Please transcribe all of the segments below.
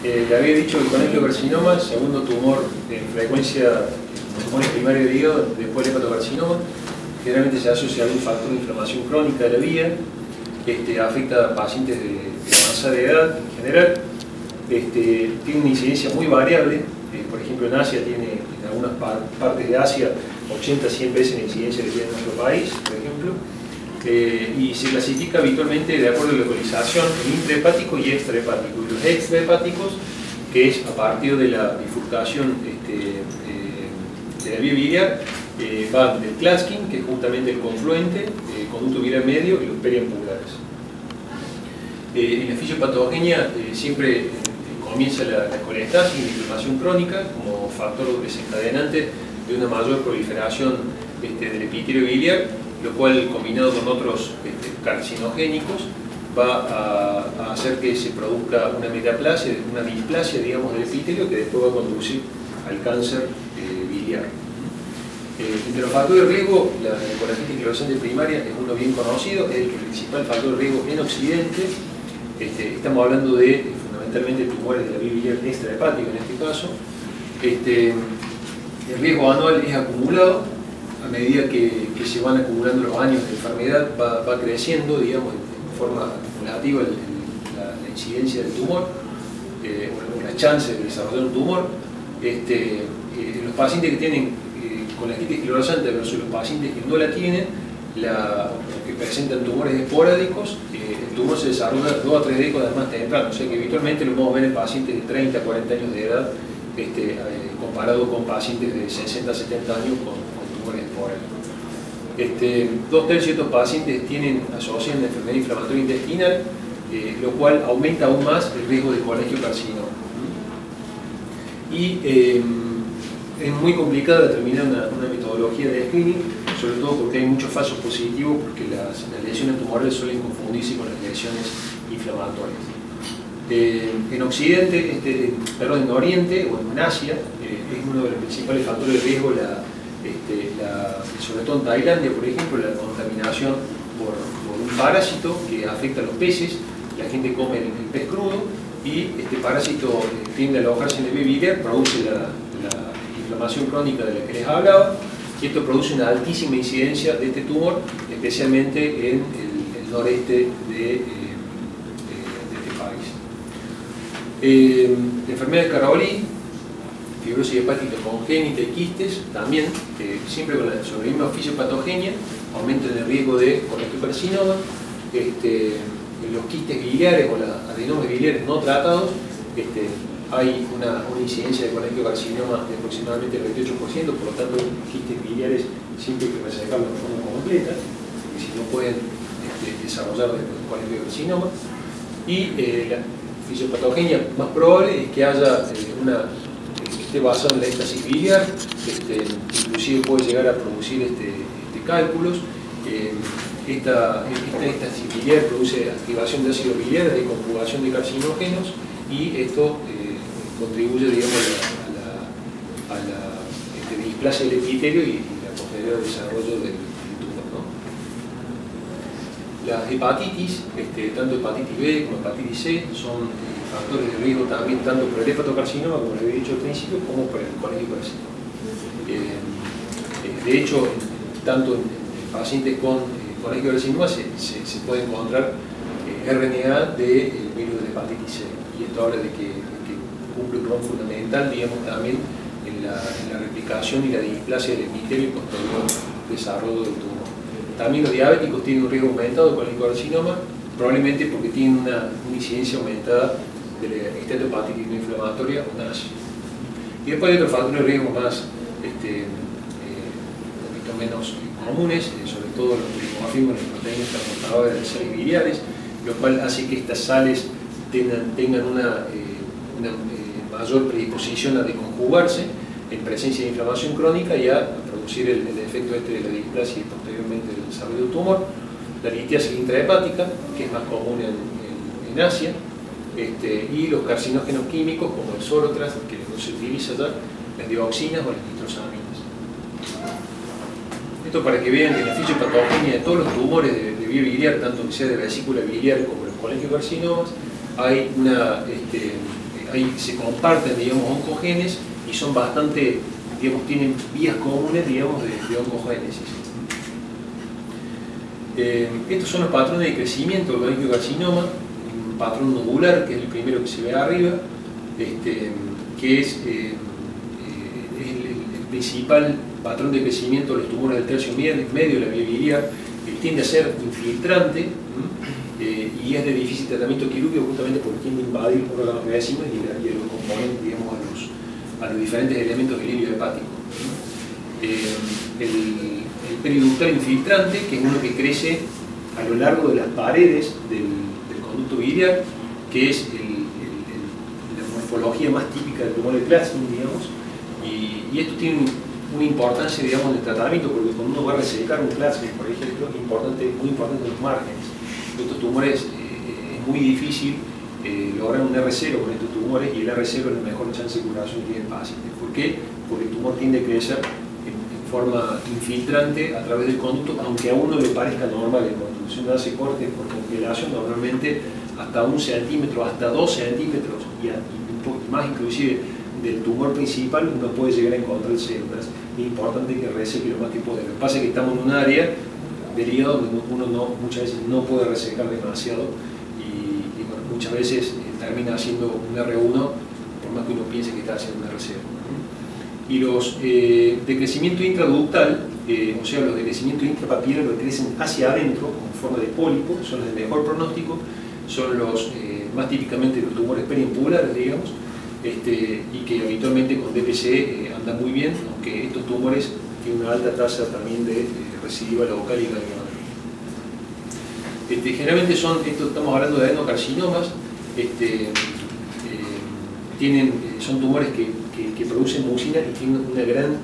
Le había dicho que el colangiocarcinoma, el segundo tumor en frecuencia en tumores primarios de hígado, después del hepatocarcinoma, generalmente se asocia a algún factor de inflamación crónica de la vía, afecta a pacientes de avanzada edad en general, tiene una incidencia muy variable, por ejemplo en Asia tiene, en algunas partes de Asia, 80-100 veces la incidencia que tiene en nuestro país, por ejemplo, y se clasifica habitualmente de acuerdo a la localización en intrahepático y extrahepático. Y los extrahepáticos, que es a partir de la bifurcación de la vía biliar, va del Klatskin, que es justamente el confluente, conducto biliar medio y los periampulares. En la fisiopatogenia siempre comienza la colestasis y la inflamación crónica como factor desencadenante de una mayor proliferación del epitelio biliar, lo cual combinado con otros carcinogénicos va a hacer que se produzca una metaplasia, una displasia, digamos, del epitelio que después va a conducir al cáncer biliar. Entre los factores de riesgo, la colangitis esclerosante primaria es uno bien conocido, es el principal factor de riesgo en Occidente. Estamos hablando de fundamentalmente tumores de la vía biliar extrahepática en este caso. El riesgo anual es acumulado a medida que se van acumulando los años de enfermedad, va creciendo, digamos, de forma acumulativa la incidencia del tumor o la chance de desarrollar un tumor. Los pacientes que tienen colangitis esclerosante versus los pacientes que no la tienen, que presentan tumores esporádicos, el tumor se desarrolla 2 a 3 décadas más temprano, o sea que habitualmente lo podemos ver en pacientes de 30 a 40 años de edad, comparado con pacientes de 60 a 70 años con tumores esporádicos. 2/3 de estos pacientes asocian una enfermedad inflamatoria intestinal, lo cual aumenta aún más el riesgo de colangiocarcinoma. Y es muy complicado determinar una metodología de screening, sobre todo porque hay muchos falsos positivos, porque las lesiones tumorales suelen confundirse con las lesiones inflamatorias. En Occidente, en Oriente o en Asia, es uno de los principales factores de riesgo, sobre todo en Tailandia, por ejemplo, la contaminación por un parásito que afecta a los peces. La gente come el pez crudo y este parásito tiende a alojarse en el vía biliar, produce la inflamación crónica de la que les hablaba, y esto produce una altísima incidencia de este tumor, especialmente en el noreste de este país. La enfermedad de Caroli, fibrosis hepática congénita y quistes, también, siempre sobre la misma fisiopatogenia, aumentan el riesgo de colangiocarcinoma. Los quistes biliares o los adenomas biliares no tratados, hay una incidencia de colangiocarcinoma de aproximadamente el 28%, por lo tanto, los quistes biliares siempre hay que resecarlos de forma completa, porque si no pueden desarrollar colangiocarcinoma. Y la fisiopatogenia más probable es que haya esté basado en la éstasis biliar, inclusive puede llegar a producir cálculos. Esta éstasis biliar produce activación de ácido biliar, de conjugación de carcinógenos, y esto contribuye, digamos, a la displasia del epitelio y la posterior desarrollo del tumor, ¿no? Las hepatitis, tanto hepatitis B como hepatitis C, son factores de riesgo también, tanto por el hepatocarcinoma, como les había dicho al principio, como por el colangiocarcinoma. De hecho, tanto en pacientes con colangiocarcinoma se puede encontrar RNA del virus de hepatitis C, y esto habla de que cumple un rol fundamental, digamos, también en la replicación y la displasia del epitelio y posterior desarrollo del tumor. También los diabéticos tienen un riesgo aumentado de colangiocarcinoma, probablemente porque tienen una incidencia aumentada de la esteatopática inflamatoria o NASH. Y después hay otros factores de riesgo más, un poquito menos comunes, sobre todo los polimorfismos en las proteínas transportadoras de las sales biliares, lo cual hace que estas sales tengan una mayor predisposición a deconjugarse en presencia de inflamación crónica y a producir el efecto de la displasia y posteriormente el desarrollo del tumor. La litiasis intrahepática, que es más común en Asia, y los carcinógenos químicos como el sorotras, que no se utiliza ya, las dioxinas o las nitrosaminas. Esto para que vean que en la fisiopatogenia de todos los tumores de vía biliar, tanto que sea de vesícula biliar como los colangiocarcinomas, hay una se comparten, digamos, oncogenes y son bastante, digamos, tienen vías comunes, digamos, de oncogénesis. Estos son los patrones de crecimiento del cholangiocarcinoma, un patrón nodular, que es el primero que se ve arriba, que es el principal patrón de crecimiento de los tumores del tercio medio de la vía biliar, tiende a ser infiltrante y es de difícil tratamiento quirúrgico justamente porque tiende a invadir los órganos vecinos y a los componentes, digamos, a los diferentes elementos del hilo hepático. El periductal infiltrante, que es uno que crece a lo largo de las paredes del conducto biliar, que es la morfología más típica del tumor de Klatskin, digamos, y esto tiene una importancia, digamos, en el tratamiento, porque cuando uno va a resecar un Klatskin, por ejemplo, es muy importante en los márgenes. Estos tumores es muy difícil lograr un R0 con estos tumores, y el R0 es la mejor chance de curación que tiene el paciente. ¿Por qué? Porque el tumor tiende a crecer en forma infiltrante a través del conducto, aunque a uno le parezca normal. Cuando uno hace cortes por congelación, normalmente hasta 1 centímetro, hasta 2 centímetros y un poco más inclusive del tumor principal, uno puede llegar a encontrar células. Es importante que reseque lo más que pueda. Lo que pasa es que estamos en un área del hígado donde uno muchas veces no puede resecar demasiado y bueno, muchas veces termina haciendo un R1 por más que uno piense que está haciendo un R0. Y los de crecimiento intraductal, o sea, los de crecimiento intrapapilar, los que crecen hacia adentro con forma de pólipo, son los de mejor pronóstico, son los más típicamente los tumores periampulares, digamos, y que habitualmente con DPC andan muy bien, aunque estos tumores tienen una alta tasa también de recidiva local y ganglionar. Generalmente estamos hablando de adenocarcinomas, son tumores que producen mucina y tienen una gran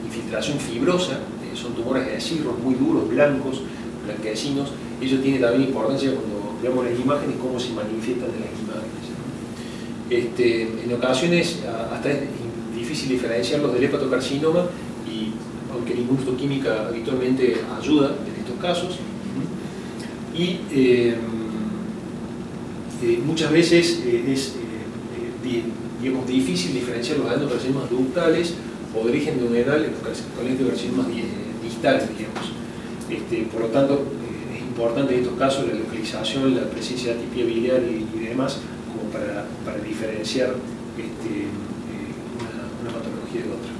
infiltración fibrosa, son tumores de cirros muy duros, blancos, blanquecinos. Ello tiene también importancia cuando veamos las imágenes, cómo se manifiestan en las imágenes. En ocasiones hasta es difícil diferenciarlos del hepatocarcinoma, y aunque la inmunohistoquímica habitualmente ayuda en estos casos, y muchas veces es digamos, difícil diferenciar los adenocarcinomas ductales o de origen duodenal en los cholangiocarcinomas distales, digamos. Por lo tanto, es importante en estos casos la localización, la presencia de atipia biliar y demás, como para diferenciar una patología de otra.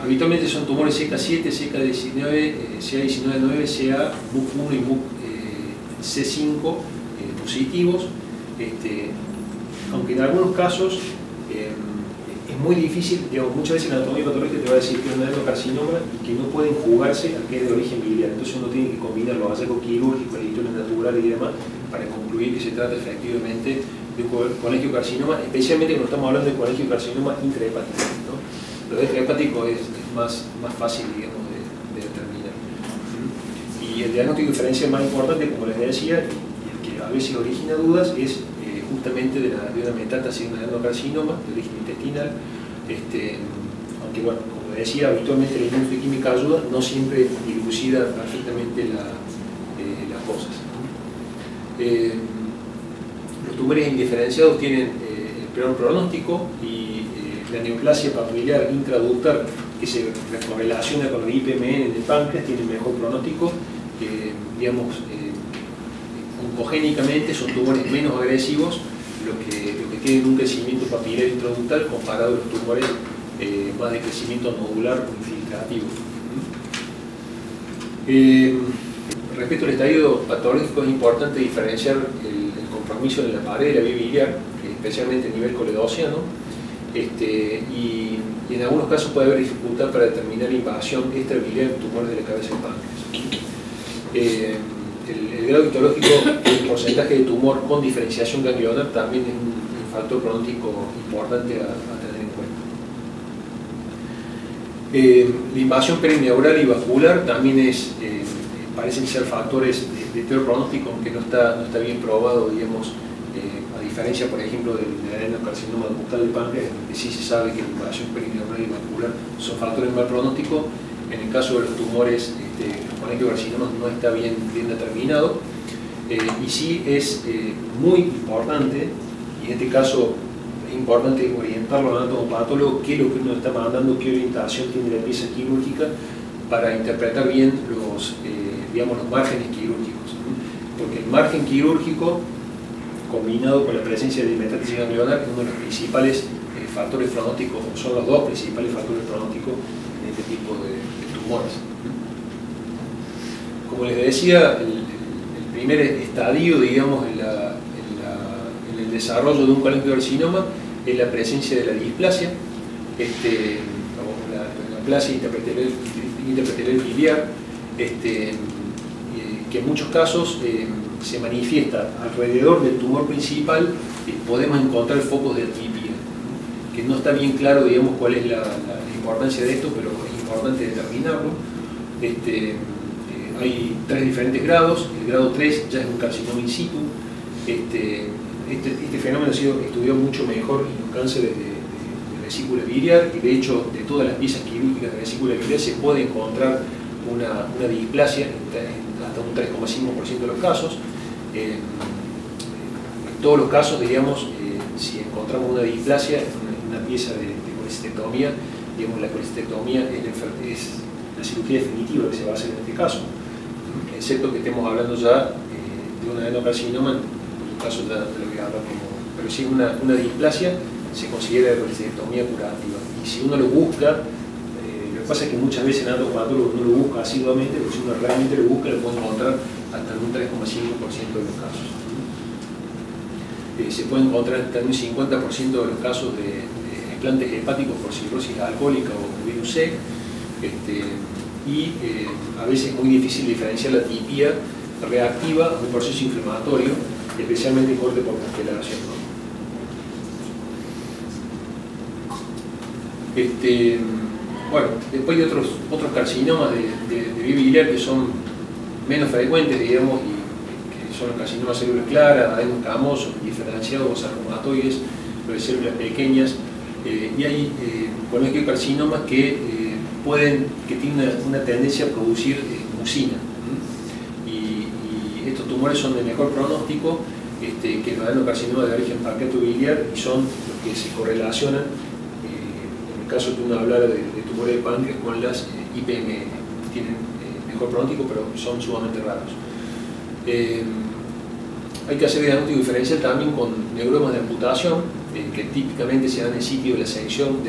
Habitualmente son tumores CK7, CK19, CA19-9, CA, MUC1 y MUC-C5 positivos, aunque en algunos casos es muy difícil, digamos, muchas veces la anatomía patológica te va a decir que es un adenocarcinoma y que no pueden jugarse al que es de origen biliar. Entonces uno tiene que combinar los hallazgos quirúrgicos, las historias naturales y demás, para concluir que se trata efectivamente de un cholangiocarcinoma, especialmente cuando estamos hablando de cholangiocarcinoma intrahepático, ¿no? Lo extrahepático es más fácil, digamos, de determinar. Y el diagnóstico diferencial más importante, como les decía, y el que a veces origina dudas, es justamente de una metástasis de un adenocarcinoma de origen intestinal, aunque bueno, como decía, habitualmente la inmunohistoquímica ayuda, no siempre dilucida perfectamente las cosas. Los tumores indiferenciados tienen el peor pronóstico, y la neoplasia papiliar intraductal, que se correlaciona con los IPMN de páncreas, tiene mejor pronóstico. Digamos, oncogénicamente son tumores menos agresivos, los que tienen un crecimiento papilar intraductal comparado a los tumores más de crecimiento nodular o infiltrativo. Respecto al estadio patológico, es importante diferenciar el compromiso de la pared de la vía biliar, especialmente a nivel coledociano, y en algunos casos puede haber dificultad para determinar invasión extrabiliar en tumores de la cabeza del páncreas. El grado histológico del porcentaje de tumor con diferenciación ganglionar también es un factor pronóstico importante a tener en cuenta. La invasión perineural y vascular también parecen ser factores de peor pronóstico, aunque no está bien probado, digamos, a diferencia, por ejemplo, del adenocarcinoma ductal del páncreas, que sí se sabe que la invasión perineural y vascular son factores de mal pronóstico. En el caso de los tumores, los cholangiocarcinomas no está bien determinado. y sí es muy importante, y en este caso es importante orientarlo al anatomopatólogo qué es lo que uno está mandando, qué orientación tiene la pieza quirúrgica para interpretar bien digamos, los márgenes quirúrgicos. Porque el margen quirúrgico, combinado con la presencia de metástasis ganglionar, es uno de los principales factores pronósticos, son los dos principales factores pronósticos en este tipo de tumores. Como les decía, el primer estadio, digamos, en el desarrollo de un colangiocarcinoma es la presencia de la displasia, la plasia interpeteral biliar, que en muchos casos se manifiesta alrededor del tumor principal. Podemos encontrar focos de atipia, que no está bien claro, digamos, cuál es la importancia de esto, pero es importante determinarlo. Hay 3 diferentes grados. El grado 3 ya es un carcinoma in situ. Este fenómeno ha sido estudiado mucho mejor en los cánceres de vesícula biliar, y de hecho de todas las piezas quirúrgicas de vesícula biliar se puede encontrar una displasia hasta un 3,5% de los casos. En todos los casos, digamos, si encontramos una displasia en una pieza de colecistectomía, digamos, la colecistectomía es la cirugía definitiva que se va a hacer en este caso, excepto que estemos hablando ya de un adenocarcinoma, en el caso ya de lo que habla como, pero si es una displasia, se considera la colecistectomía curativa. Y si uno lo busca, lo que pasa es que muchas veces en anatomopatólogo uno lo busca asiduamente, pero si uno realmente lo busca, lo puede encontrar hasta en un 3,5% de los casos. Se puede encontrar hasta en un 50% de los casos de explantes hepáticos por cirrosis alcohólica o virus C, y a veces es muy difícil diferenciar la atipia reactiva a un proceso inflamatorio, especialmente en corte por constelación, ¿no? Bueno, después hay otros carcinomas de vía biliar que son menos frecuentes, digamos, y que son los carcinomas de células claras, adenos camosos, diferenciados, sarcomatoides, de células pequeñas, y hay colangiocarcinomas que tienen una tendencia a producir mucina, y estos tumores son de mejor pronóstico que los adenocarcinomas de origen pancreatobiliar, y son los que se correlacionan, en el caso que uno hablara de tumores de páncreas, con las IPM. Tienen mejor pronóstico, pero son sumamente raros. Hay que hacer diagnóstico diferencial también con neuromas de amputación, que típicamente se dan en el sitio de la sección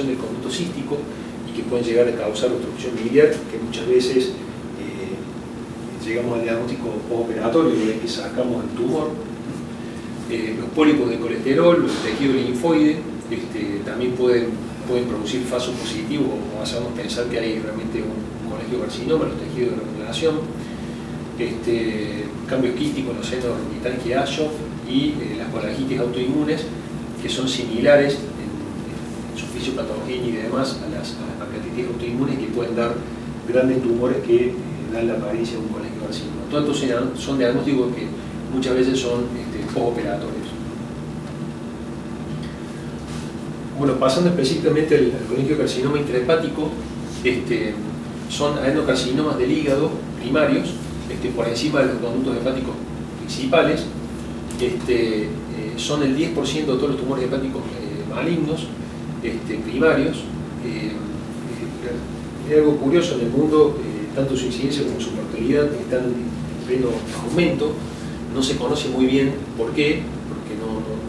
del conducto cístico, y que pueden llegar a causar obstrucción biliar, que muchas veces llegamos al diagnóstico postoperatorio, de que sacamos el tumor. Los pólipos de colesterol, los tejidos linfoide, también pueden producir falsos positivos o hacernos pensar que hay realmente un colangiocarcinoma, los tejidos de remodelación, cambios quísticos en los senos orbitales que hallo, y las colangitis autoinmunes, que son similares en su fisiopatología y demás a las pancreatitis autoinmunes, que pueden dar grandes tumores que dan la apariencia de un colangiocarcinoma. Todos estos son diagnósticos que muchas veces son postoperatorios. Bueno, pasando específicamente al colangiocarcinoma intrahepático, son adenocarcinomas del hígado primarios, por encima de los conductos hepáticos principales. Son el 10% de todos los tumores hepáticos malignos primarios. Es algo curioso, en el mundo tanto su incidencia como su mortalidad están en pleno aumento. No se conoce muy bien por qué, porque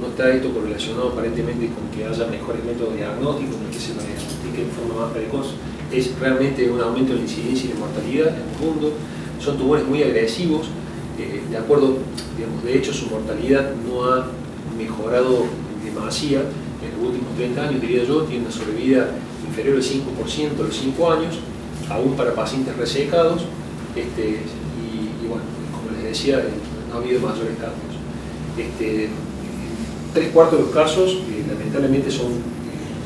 no está esto correlacionado aparentemente con que haya mejores métodos diagnósticos, ni que se diagnostique de forma más precoz. Es realmente un aumento de la incidencia y de mortalidad en el mundo. Son tumores muy agresivos, de acuerdo, digamos, de hecho su mortalidad no ha mejorado demasía en los últimos 30 años, diría yo. Tiene una sobrevida inferior al 5% a los 5 años, aún para pacientes resecados, y bueno, como les decía, no ha habido mayores cambios. 3/4 de los casos, lamentablemente, son,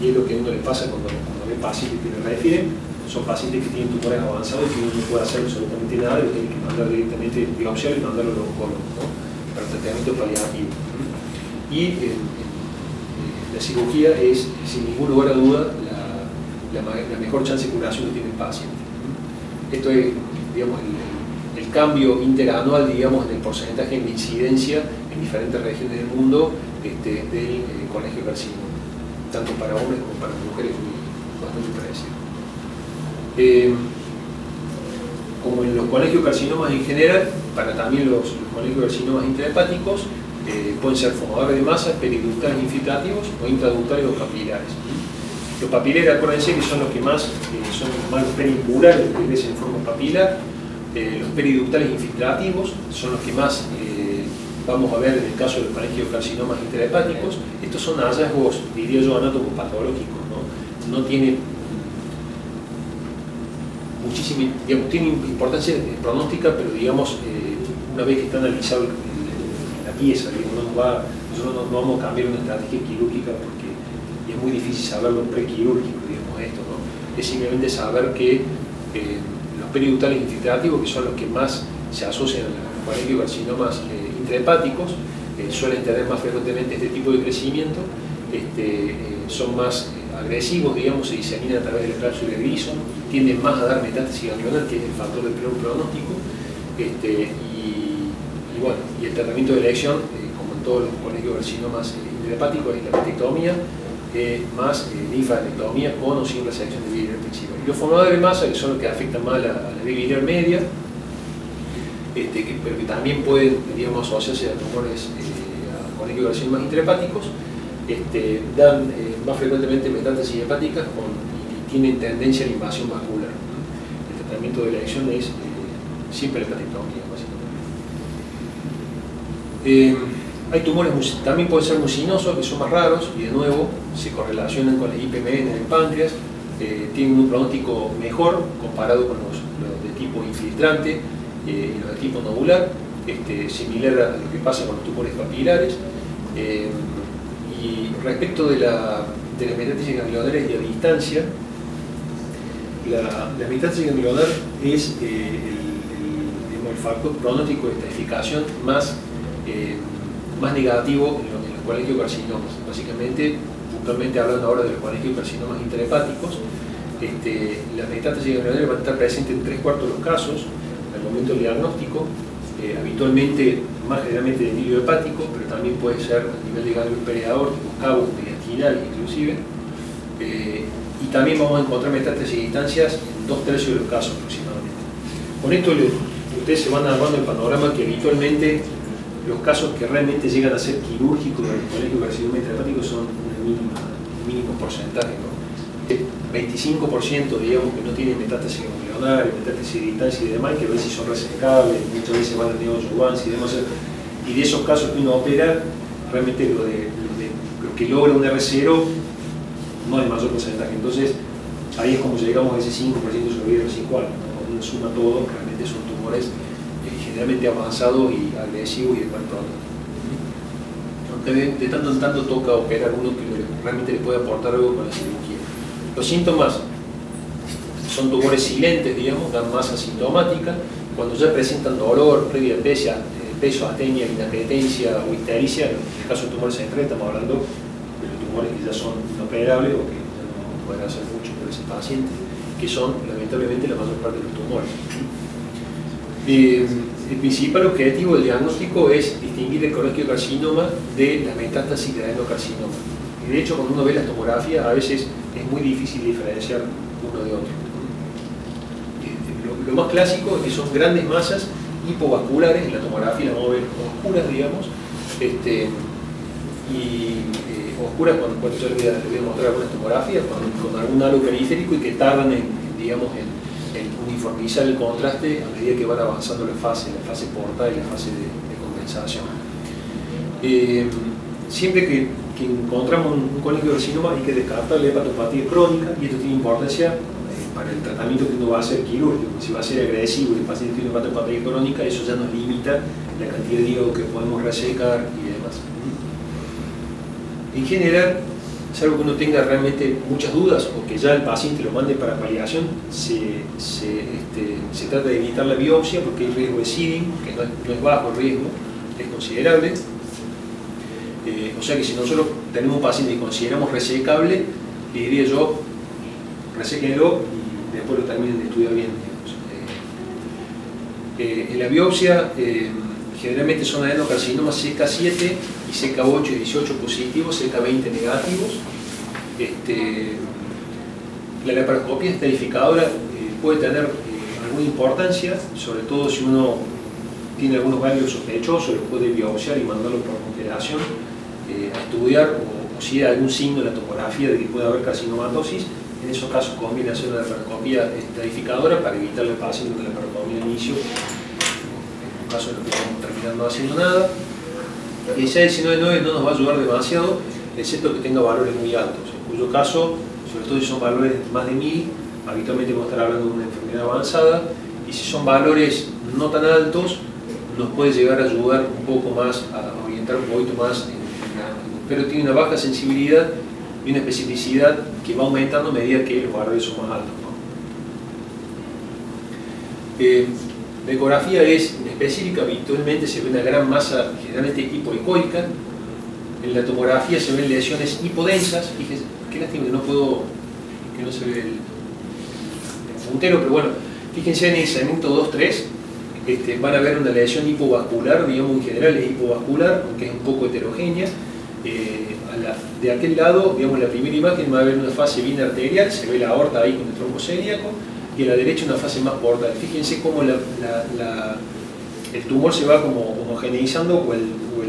y es lo que a uno le pasa cuando ve pacientes que le refieren, son pacientes que tienen tumores avanzados y que uno no puede hacer absolutamente nada, y lo tiene que mandar directamente, biopsiar y mandarlo al oncólogo, ¿no? Para tratamiento paliativo. Y la cirugía es, sin ningún lugar a duda, la mejor chance de curación que tiene el paciente. Esto es, digamos, el el cambio interanual, digamos, en el porcentaje de incidencia en diferentes regiones del mundo del colegio carcinoma, tanto para hombres como para mujeres, bastante parecido. Como en los colegios carcinomas en general, para también los colegios carcinomas intrahepáticos, pueden ser formadores de masas, periductales infiltrativos o intraductales o capilares. Los papilares, acuérdense que son los que más son los perimpurales, que crecen en forma papilar. Los periductales infiltrativos son los que más vamos a ver en el caso de los colegiocarcinomas intrahepáticos. Estos son hallazgos, diría yo, anatomopatológicos, ¿no? No tiene muchísima, digamos, tiene importancia pronóstica, pero digamos, una vez que está analizado la pieza, digamos, nosotros no vamos a cambiar una estrategia quirúrgica porque es muy difícil saberlo prequirúrgico, digamos, esto, ¿no? Es simplemente saber que los periductales infiltrativos, que son los que más se asocian a los colegiocarcinomas intrahepáticos, suelen tener más frecuentemente este tipo de crecimiento, son más agresivos, digamos, se diseminan a través del extracto de Grison, tienden más a dar metástasis ganglionar, que es el factor del peor pronóstico, y bueno, y el tratamiento de elección, como en todos los colegiocarcinomas intrahepáticos, es la petectomía, más linfadenectomía con o sin resección de vía biliar principal. Y los formadores de masa, que son los que afectan más a la vía biliar media, pero que también pueden, digamos, asociarse a tumores, a colegiocarcinomas intrahepáticos, dan más frecuentemente metástasis hepáticas y tienen tendencia a la invasión vascular. El tratamiento de la elección es siempre la petectomía, básicamente. Hay tumores también pueden ser mucinosos, que son más raros y de nuevo se correlacionan con la IPMN en el páncreas, tienen un pronóstico mejor comparado con los de tipo infiltrante y los de tipo nodular, similar a lo que pasa con los tumores papilares. Y respecto de las metástasis ganglionares y a distancia, la metástasis ganglionar es el factor pronóstico de estadificación más negativo en los colegiocarcinomas. Básicamente, puntualmente hablando ahora de los colegiocarcinomas intrahepáticos, la metástasis ganglionar va a estar presente en 3/4 de los casos al momento del diagnóstico, habitualmente, más generalmente de endotelio hepático, pero también puede ser a nivel de ganglios periaórticos, cabos, mediastinales inclusive, y también vamos a encontrar metástasis a distancias en 2/3 de los casos aproximadamente. Con esto ustedes se van armando el panorama que habitualmente los casos que realmente llegan a ser quirúrgicos del colegiocarcinoma intrahepático son un mínimo porcentaje, ¿no? 25%, digamos, que no tienen metástasis ganglionar, metástasis de distancia y demás, que a veces son resecables, muchas veces van a neoadjuvance y demás. Y de esos casos que uno opera, realmente lo que logra un R0 no hay mayor porcentaje. Entonces, ahí es como llegamos a ese 5% sobre el R5, ¿no? Cuando uno suma todo, realmente son tumores generalmente avanzados y agresivos y de mal pronóstico. De tanto en tanto toca operar uno que realmente le puede aportar algo con la cirugía. Los síntomas son tumores silentes, digamos, dan masa sintomática. Cuando ya presentan dolor, pérdida de peso, astenia, inapetencia o ictericia, en el caso de tumores centrales estamos hablando de los tumores que ya son inoperables o que no pueden hacer mucho por ese paciente, que son lamentablemente la mayor parte de los tumores. El principal objetivo del diagnóstico es distinguir el colegiocarcinoma de la metástasis de adenocarcinoma. Y de hecho, cuando uno ve las tomografías, a veces es muy difícil diferenciar uno de otro. Lo más clásico es que son grandes masas hipovasculares, en la tomografía la vamos a ver oscuras, digamos, oscuras cuando yo les voy a mostrar algunas tomografías con algún halo periférico y que tardan digamos, en uniformizar el contraste a medida que van avanzando la fase portal y la fase de condensación. Siempre que encontramos un colegiocarcinoma hay que descartar la hepatopatía crónica, y esto tiene importancia para el tratamiento que uno va a hacer quirúrgico. Si va a ser agresivo y el paciente tiene hepatopatía crónica, eso ya nos limita la cantidad de hígado que podemos resecar y demás. En general, salvo que uno tenga realmente muchas dudas o que ya el paciente lo mande para paliación, se trata de evitar la biopsia porque hay riesgo de seeding, que no es bajo el riesgo, es considerable. O sea que si nosotros tenemos un paciente que consideramos resecable, le diría yo, reséquenlo y después lo terminen de estudiar bien. En la biopsia generalmente son adenocarcinomas CK7 y CK8 y 18 positivos, CK20 negativos. La laparoscopia estadificadora puede tener alguna importancia, sobre todo si uno tiene algunos ganglios sospechosos, los puede biopsiar y mandarlo por congelación a estudiar, o si hay algún signo en la tomografía de que puede haber carcinomatosis. En esos casos conviene hacer una laparoscopia estadificadora para evitarle al paciente una laparoscopia de inicio, en un caso en el que vamos a terminar no haciendo nada. Y el 619 no nos va a ayudar demasiado, excepto que tenga valores muy altos, en cuyo caso, sobre todo si son valores más de 1000, habitualmente vamos a estar hablando de una enfermedad avanzada, y si son valores no tan altos, nos puede llegar a ayudar un poco más, a orientar un poquito más, pero tiene una baja sensibilidad y una especificidad que va aumentando a medida que los valores son más altos, ¿no? La ecografía es específica, habitualmente se ve una gran masa generalmente hipoecoica. En la tomografía se ven lesiones hipodensas. Fíjense, qué lástima que no se ve el puntero, pero bueno, fíjense en el segmento 2-3, van a ver una lesión hipovascular, digamos en general es hipovascular, aunque es un poco heterogénea. De aquel lado, digamos, la primera imagen va a haber una fase bien arterial, se ve la aorta ahí con el tronco celíaco, y a la derecha una fase más portal. Fíjense cómo el tumor se va como homogeneizando, o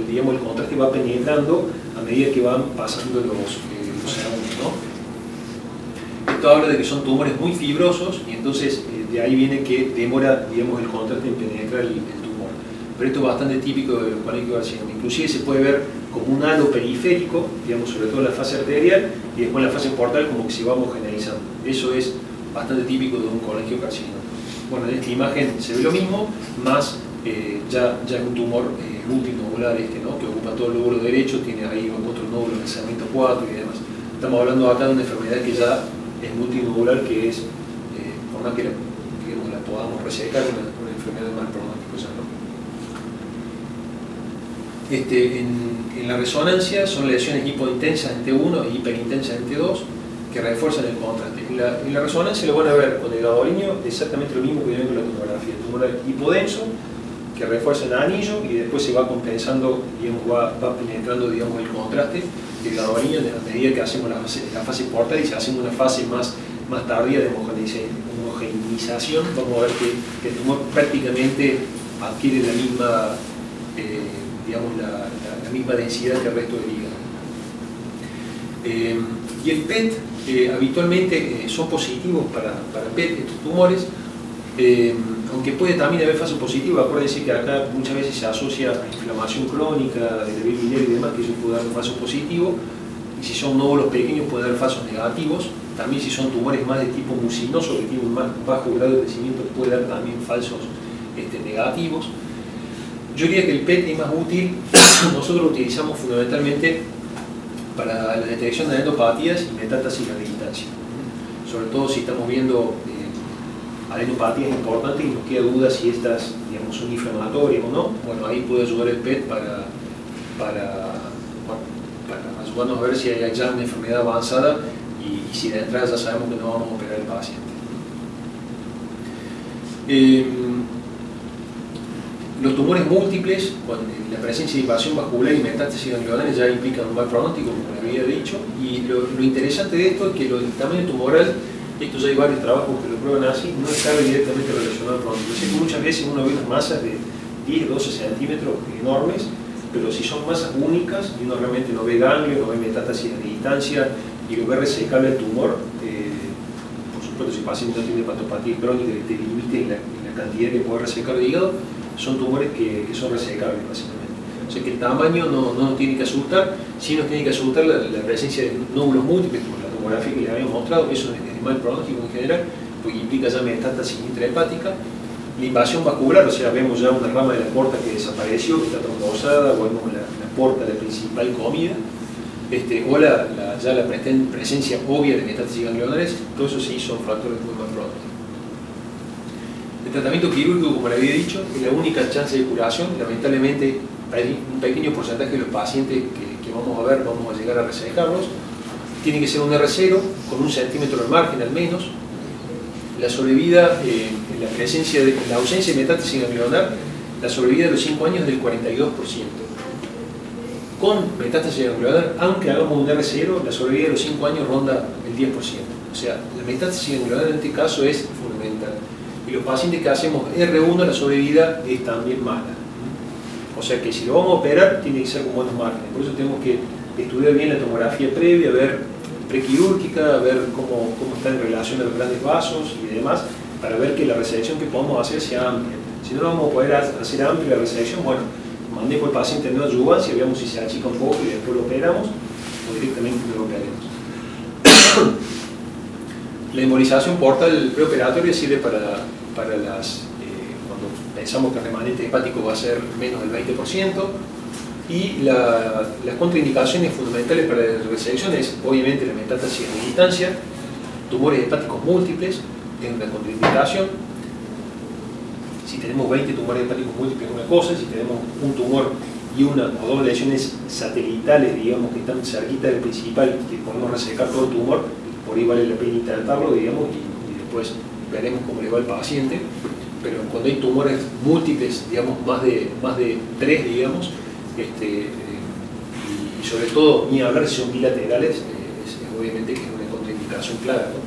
digamos, el contraste va penetrando a medida que van pasando los segundos, ¿no? Esto habla de que son tumores muy fibrosos, y entonces de ahí viene que demora, digamos, el contraste en penetrar el tumor. Pero esto es bastante típico de los colangiocarcinomas. Inclusive se puede ver como un halo periférico, digamos, sobre todo en la fase arterial, y después en la fase portal como que se va homogeneizando. Eso es bastante típico de un colangiocarcinoma. Bueno, en esta imagen se ve lo mismo, más ya es un tumor multinodular, ¿no? Que ocupa todo el lóbulo derecho, tiene ahí otro nódulo en el segmento 4 y demás. Estamos hablando acá de una enfermedad que ya es multinodular, que es, por más que la podamos resecar, una enfermedad de mal pronóstico ya, ¿no? En la resonancia son lesiones hipointensas en T1 e hiperintensas en T2 que refuerzan el contraste. En la resonancia lo van a ver con el gadolinio exactamente lo mismo que ven con la tomografía. El tumor hipodenso que refuerza el anillo y después se va compensando, digamos, va penetrando, digamos, el contraste del gadolinio a medida que hacemos la fase portal, y si hacemos una fase más tardía de homogeneización, vamos a ver que el tumor prácticamente adquiere la misma digamos, la misma densidad que el resto del hígado. Y el PET, habitualmente son positivos para PET, estos tumores, aunque puede también haber fase positiva. Acuérdense que acá muchas veces se asocia a inflamación crónica, de bilirubinio y demás, que eso puede dar un falso positivo, y si son nódulos pequeños puede dar falsos negativos. También si son tumores más de tipo mucinoso, que tienen un más bajo grado de crecimiento, puede dar también falsos negativos. Yo diría que el PET es más útil, nosotros lo utilizamos fundamentalmente para la detección de adenopatías y metástasis a distancia. Sobre todo si estamos viendo adenopatías importantes y nos queda duda si estas, digamos, son inflamatorias o no. Bueno, ahí puede ayudar el PET para ayudarnos a ver si hay ya una enfermedad avanzada y si de entrada ya sabemos que no vamos a operar al paciente. Los tumores múltiples, con la presencia de invasión vascular y metástasis ganglionares, ya implican un mal pronóstico, como le había dicho, y lo interesante de esto es que el tamaño tumoral, esto ya hay varios trabajos que lo prueban así, no está directamente relacionado al pronóstico. Es que muchas veces uno ve unas masas de 10, 12 centímetros enormes, pero si son masas únicas y uno realmente no ve ganglio, no ve metástasis a distancia y lo ve resecable el tumor, por supuesto si el paciente no tiene patopatía crónica que te limite en la cantidad que puede resecar el hígado, son tumores que son resecables básicamente. O sea que el tamaño no nos tiene que asustar, sí nos tiene que asustar la presencia de nódulos múltiples, como la tomografía que les habíamos mostrado. Eso es de mal pronóstico en general, porque implica ya metástasis intrahepática. La invasión vascular, o sea, vemos ya una rama de la porta que desapareció, que está trombosada, o vemos la porta, la principal comida, o ya la presencia obvia de metástasis ganglionares. Todo eso sí son factores muy mal pronósticos. El tratamiento quirúrgico, como le había dicho, es la única chance de curación. Lamentablemente, hay un pequeño porcentaje de los pacientes que vamos a ver, vamos a llegar a resecarlos. Tiene que ser un R0 con 1 centímetro de margen al menos. la sobrevida, en la ausencia de metástasis ganglionar, la sobrevida de los 5 años es del 42%. Con metástasis ganglionar, aunque hagamos un R0, la sobrevida de los 5 años ronda el 10%. O sea, la metástasis ganglionar en este caso es fundamental. Y los pacientes que hacemos R1, la sobrevida es también mala. O sea que si lo vamos a operar, tiene que ser con buenos márgenes. Por eso tenemos que estudiar bien la tomografía previa, ver prequirúrgica, ver cómo está en relación a los grandes vasos y demás, para ver que la resección que podamos hacer sea amplia. Si no lo vamos a poder hacer amplia la resección, bueno, mandemos al paciente en una adyuvancia, veamos si se achica un poco y después lo operamos, o directamente no lo operemos. La embolización portal preoperatoria sirve para cuando pensamos que el remanente hepático va a ser menos del 20%, y las contraindicaciones fundamentales para la resección es obviamente la metástasis en distancia, tumores hepáticos múltiples es una contraindicación. Si tenemos 20 tumores hepáticos múltiples es una cosa, si tenemos un tumor y una o dos lesiones satelitales, digamos, que están cerquita del principal, que podemos resecar todo el tumor, por ahí vale la pena intentarlo, digamos, y después veremos cómo le va al paciente. Pero cuando hay tumores múltiples, digamos, más de 3, digamos, y sobre todo, ni hablar si son bilaterales, obviamente que es una contraindicación clara, ¿no?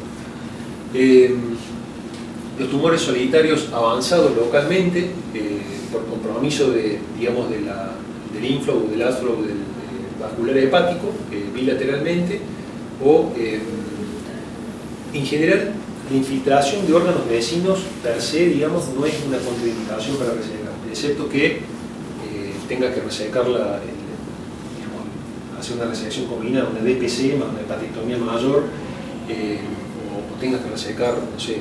Los tumores solitarios avanzados localmente, por compromiso digamos, del inflow o del outflow del vascular hepático, bilateralmente, o en general la infiltración de órganos vecinos per se, digamos, no es una contraindicación para resecar, excepto que tenga que resecarla, hacer una resección combinada, una DPC más una hepatectomía mayor, o tenga que resecar, no sé,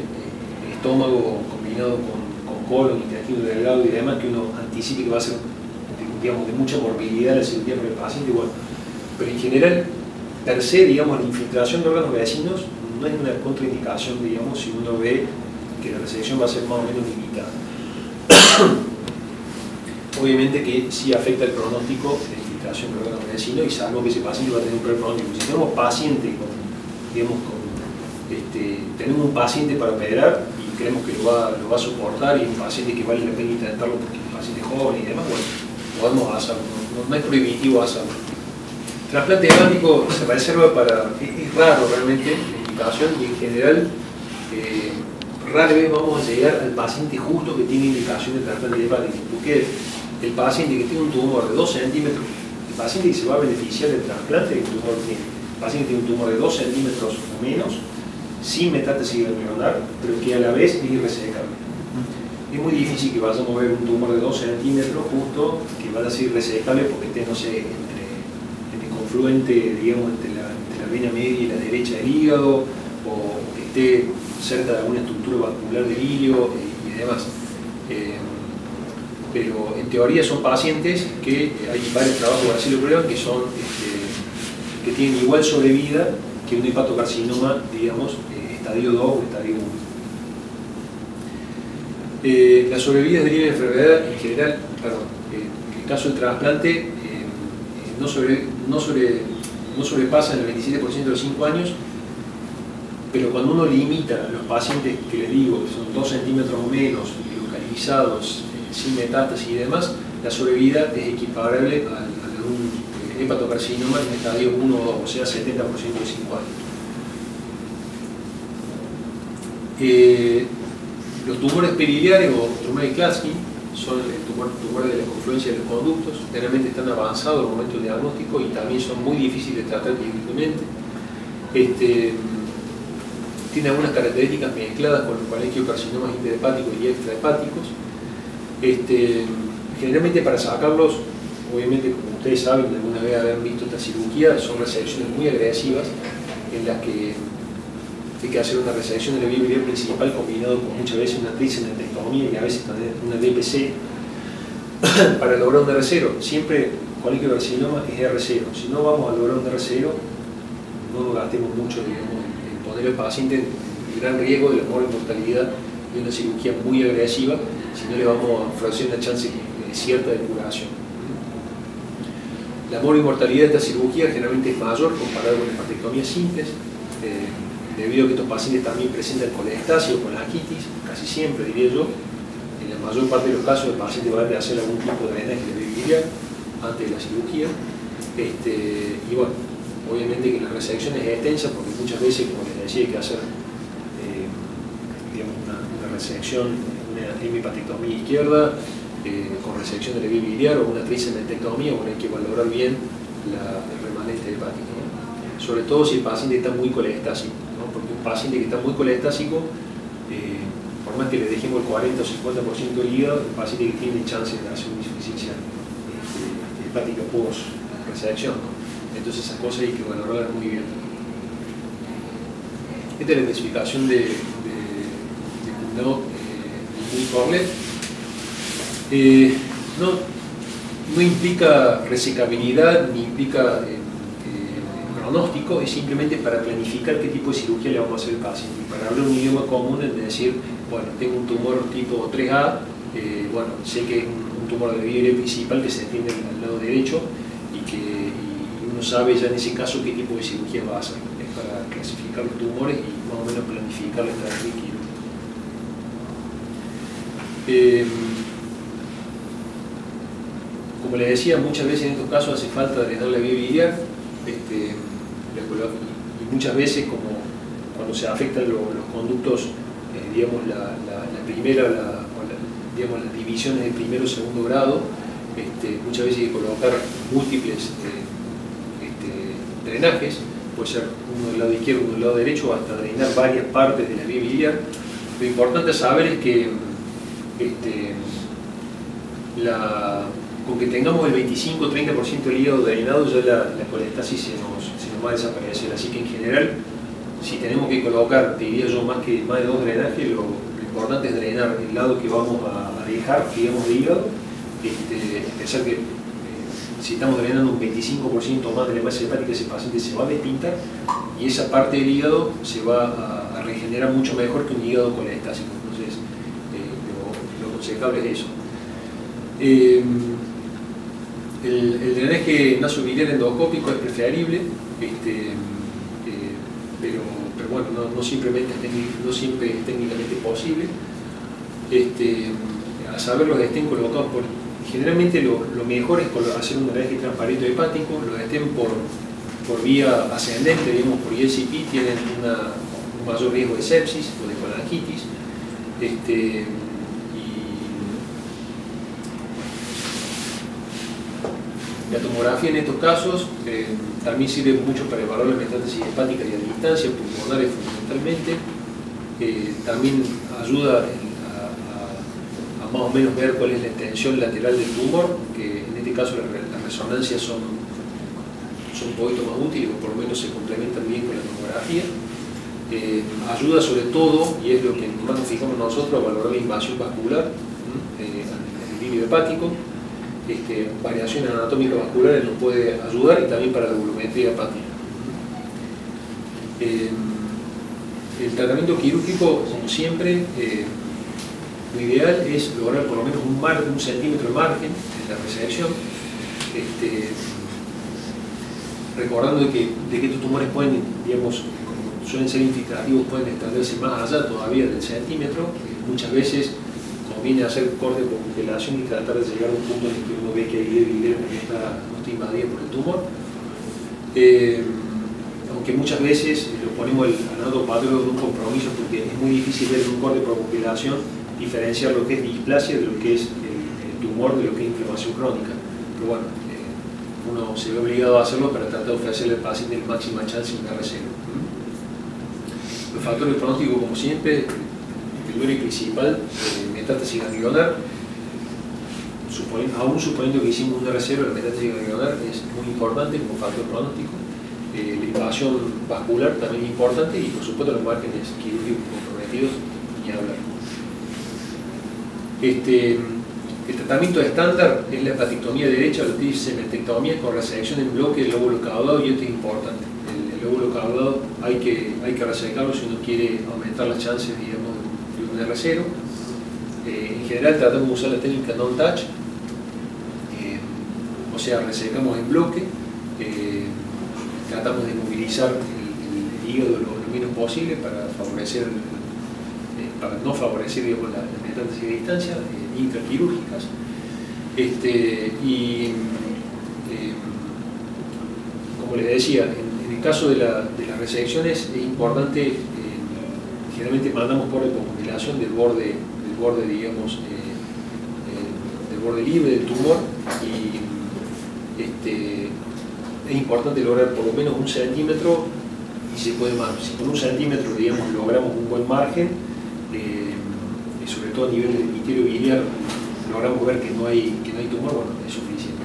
estómago combinado con colon, intestino delgado y demás, que uno anticipe que va a ser, digamos, de mucha morbilidad la cirugía para el paciente, bueno. Pero en general, per se, digamos, la infiltración de órganos vecinos no es una contraindicación, digamos, si uno ve que la resección va a ser más o menos limitada. Obviamente que sí afecta el pronóstico de la infiltración de órganos vecinos, y salvo que ese paciente va a tener un peor pronóstico. Si tenemos paciente tenemos un paciente para operar y creemos que lo va a soportar, y un paciente que vale la pena intentarlo porque es un paciente joven y demás, bueno, podemos hacerlo, no es prohibitivo hacerlo. Trasplante hepático se reserva para, es raro realmente la indicación, y en general rara vez vamos a llegar al paciente justo que tiene indicación de trasplante hepático, porque el paciente que tiene un tumor de 2 centímetros, el paciente que se va a beneficiar del trasplante, el paciente que tiene un tumor de 2 centímetros o menos, sin metástasis ganglionar, pero que a la vez es irresecable. Es muy difícil que vayamos a ver un tumor de 2 centímetros justo que vaya a ser irresecable porque esté, no sé, entre confluente, digamos, entre la vena media y la derecha del hígado, o que esté cerca de alguna estructura vascular del hígado y demás. Pero en teoría son pacientes que hay varios trabajos que así lo prueban, que son que tienen igual sobrevida que un hepatocarcinoma, digamos, estadio 2 o estadio 1. Las sobrevidas de la enfermedad en general, en el caso del trasplante, no sobrepasan el 27% de los 5 años, pero cuando uno limita a los pacientes que les digo, que son 2 centímetros o menos, localizados, sin metástasis y demás, la sobrevida es equiparable a la de un hepatocarcinoma en estadio 1 o 2, o sea, 70% de 5 años. Los tumores periliares o tumores de Klatskin son el tumor de la confluencia de los conductos, generalmente están avanzados al momento del diagnóstico y también son muy difíciles de tratar quirúrgicamente. Tiene algunas características mezcladas con los colectiocarcinomas interhepáticos y extrahepáticos. Generalmente para sacarlos, obviamente como ustedes saben, alguna vez haber visto esta cirugía, son resecciones muy agresivas en las que hay que hacer una resección de la vía biliar principal combinado con muchas veces una tricenotectomía y a veces también una DPC para lograr un R0. Siempre colectiocarcinoma es R0. Si no vamos a lograr un R0, no nos gastemos mucho, digamos, en poner al paciente en gran riesgo de la mortalidad de una cirugía muy agresiva, si no le vamos a ofrecer una chance cierta de curación. La mortalidad de esta cirugía generalmente es mayor comparado con las hepatectomías simples. debido a que estos pacientes también presentan colestasis o colangitis, casi siempre diría yo, en la mayor parte de los casos el paciente va a hacer algún tipo de drenaje de vía biliar antes de la cirugía. Y bueno, obviamente que la resección es extensa porque muchas veces, como les decía, hay que hacer digamos, una resección, una hemipatectomía izquierda con resección de la vía biliar o una tricementectomía, bueno, hay que valorar bien el remanente hepático, ¿no? Sobre todo si el paciente está muy colestásico, ¿no? Porque un paciente que está muy colestásico, por más que le dejemos el 40 o 50% del hígado, el paciente que tiene chance de hacer una insuficiencia hepática post-resección, ¿no? Entonces esas cosas hay que valorarlas muy bien. Esta es la especificación de Corlet. No implica resecabilidad ni implica pronóstico, es simplemente para planificar qué tipo de cirugía le vamos a hacer al paciente. Y para hablar un idioma común es decir, bueno, tengo un tumor tipo 3A, bueno, sé que es un tumor de la vía biliar principal que se entiende al lado derecho y uno sabe ya en ese caso qué tipo de cirugía va a hacer. Es para clasificar los tumores y más o menos planificar la estrategia quirúrgica. Como les decía, muchas veces en estos casos hace falta drenar la vía biliar y muchas veces, como cuando se afectan los conductos, digamos las divisiones de primero o segundo grado, muchas veces hay que colocar múltiples drenajes, puede ser uno del lado izquierdo, uno del lado derecho, hasta drenar varias partes de la vía biliar. Lo importante a saber es que con que tengamos el 25-30% del hígado drenado, ya la colestasis se nos va a desaparecer. Así que en general, si tenemos que colocar, diría yo, más de 2 drenajes, lo importante es drenar el lado que vamos a dejar, digamos, de hígado. Pensar que si estamos drenando un 25% más de la masa hepática, ese paciente se va a despintar y esa parte del hígado se va a regenerar mucho mejor que un hígado colestásico. Entonces, lo aconsejable es eso. El drenaje nasobiliar endoscópico es preferible, pero bueno, no siempre es técnicamente posible. A saber, los estén colocados generalmente lo mejor es hacer un drenaje transparente hepático. Los estén por vía ascendente, digamos por ISP, tienen un mayor riesgo de sepsis o de colangitis. La tomografía en estos casos también sirve mucho para evaluar la metástasis hepática y a distancia, pulmonares fundamentalmente. También ayuda a más o menos ver cuál es la extensión lateral del tumor, que en este caso las resonancias son un poquito más útiles, o por lo menos se complementan bien con la tomografía. Ayuda sobre todo, y es lo que más nos fijamos nosotros, a valorar la invasión vascular en el líquido hepático. Variaciones anatómicas vasculares nos puede ayudar, y también para la volumetría hepática. El tratamiento quirúrgico, como siempre, lo ideal es lograr por lo menos un centímetro de margen en la resección, recordando de que estos tumores pueden, digamos, como suelen ser infiltrativos, pueden extenderse más allá todavía del centímetro. Muchas veces conviene hacer corte por bucelación y tratar de llegar a un punto en el que uno ve que la vía biliar no está invadida por el tumor. Aunque muchas veces lo ponemos al anatopatólogo de un compromiso, porque es muy difícil ver en un corte por bucelación diferenciar lo que es displasia de lo que es el tumor, de lo que es inflamación crónica. Pero bueno, uno se ve obligado a hacerlo para tratar de ofrecerle al paciente la máxima chance de un R0. Los factores de pronóstico, como siempre, el primero y principal, metástasis ganglionar. Aún suponiendo que hicimos un R0, la metástasis ganglionar es muy importante como factor de pronóstico. La invasión vascular también es importante, y por supuesto los márgenes quirúrgicos comprometidos, ni hablar. El tratamiento estándar es la hepatectomía derecha, la tricementectomía con resección en bloque del lóbulo caudado, y esto es importante. El lóbulo caudado hay que resecarlo si uno quiere aumentar las chances, digamos, de un R0. En general tratamos de usar la técnica non-touch, o sea, resecamos en bloque, tratamos de movilizar el hígado lo lo menos posible para favorecer, para no favorecer, digamos, las metástasis de distancia intraquirúrgicas. Como les decía, en el caso de las resecciones es importante, generalmente mandamos por hipocoagulación del borde, digamos, del borde libre del tumor, y es importante lograr por lo menos 1 centímetro, y se puede más. Si con 1 centímetro, digamos, logramos un buen margen, sobre todo a nivel del epitelio biliar, logramos ver que no hay tumor, bueno, es suficiente.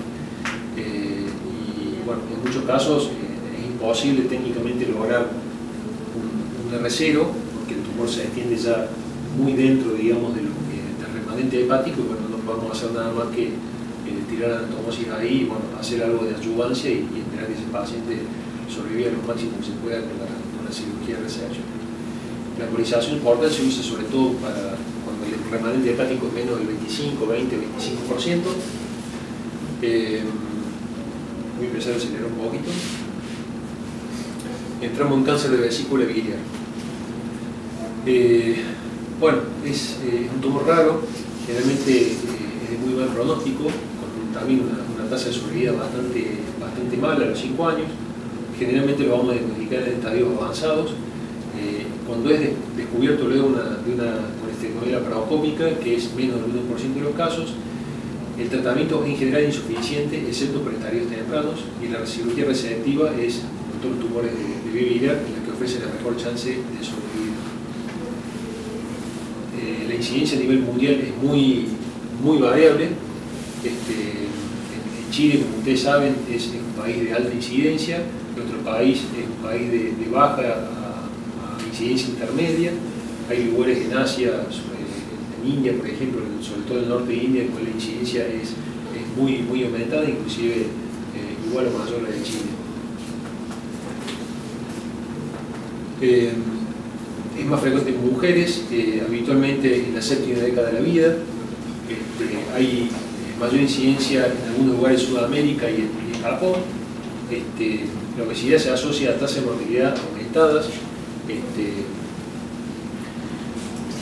Y bueno, en muchos casos es imposible técnicamente lograr un R0, porque el tumor se extiende ya muy dentro, digamos, del remanente hepático, y bueno, no podemos hacer nada más que tirar anastomosis ahí, y bueno, hacer algo de adyuvancia y esperar que ese paciente sobreviva lo máximo que se pueda con la cirugía de resección. La embolización portal se usa sobre todo para cuando el remanente hepático es menos del 25, 20, 25%. Voy a empezar a acelerar un poquito. Entramos en cáncer de vesícula biliar. Bueno, es un tumor raro, generalmente es de muy mal pronóstico, con también una tasa de sobrevida bastante mala a los 5 años. Generalmente lo vamos a diagnosticar en estadios avanzados. Cuando es descubierto luego de una colesterolemia paracópica, que es menos del 1% de los casos, el tratamiento en general es insuficiente, excepto por estadios tempranos, y la cirugía resectiva es con todos los tumores de vía biliar, en la que ofrece la mejor chance de sobrevivir. La incidencia a nivel mundial es muy variable. En Chile, como ustedes saben, es un país de alta incidencia, nuestro país es un país de baja a incidencia intermedia. Hay lugares en Asia, en India, por ejemplo, sobre todo en el norte de India, donde la incidencia es muy aumentada, inclusive igual o mayor a la de Chile. Es más frecuente en mujeres, habitualmente en la séptima década de la vida. Hay mayor incidencia en algunos lugares de Sudamérica y en Japón. La obesidad se asocia a tasas de mortalidad aumentadas.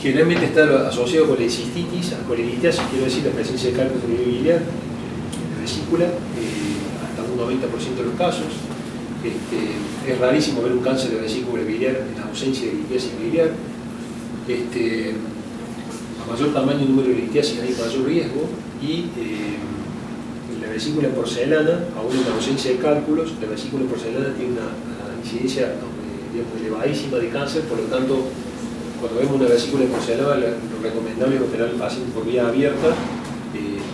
Generalmente está asociado con la cistitis, a colelitiasis, quiero decir la presencia de cálculos de vía biliar, de vesícula, hasta un 90% de los casos. Es rarísimo ver un cáncer de vesícula biliar en ausencia de litiasis biliar. A mayor tamaño y número de litiasis hay mayor riesgo, y en la vesícula porcelana, aún en la ausencia de cálculos, la vesícula porcelana tiene una incidencia digamos, elevadísima de cáncer. Por lo tanto, cuando vemos una vesícula porcelana, lo recomendable es operar al paciente por vía abierta,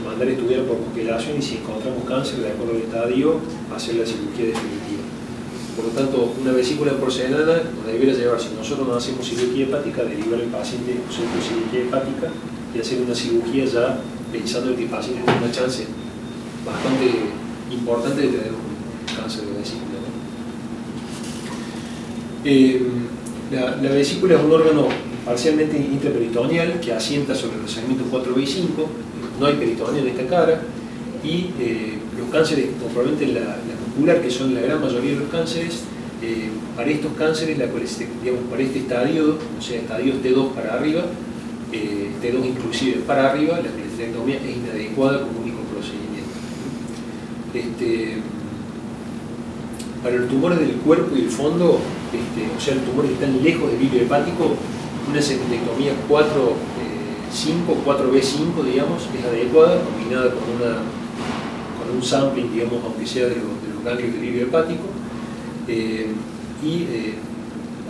mandar a estudiar por congelación, y si encontramos cáncer, de acuerdo al estadio, hacer la cirugía definitiva. Por lo tanto, una vesícula porcelana nos debería llevar, si nosotros no hacemos cirugía hepática, derivar al paciente a un centro de cirugía hepática y hacer una cirugía ya pensando en que el paciente tiene una chance bastante importante de tener un cáncer de vesícula, ¿no? La vesícula es un órgano parcialmente intraperitoneal que asienta sobre los segmentos 4B y 5, no hay peritoneo en esta cara, y los cánceres, como probablemente la muscular, que son la gran mayoría de los cánceres, para estos cánceres, digamos, para este estadio, o sea, estadios T2 para arriba, T2 inclusive para arriba, la colestectomía es inadecuada como único procedimiento. Para los tumores del cuerpo y el fondo, o sea, los tumores que están lejos del vilio hepático, una segmentectomía 4-5, 4B5, digamos, es adecuada, combinada con un sampling, digamos, aunque sea de los ganglios del vilio hepático,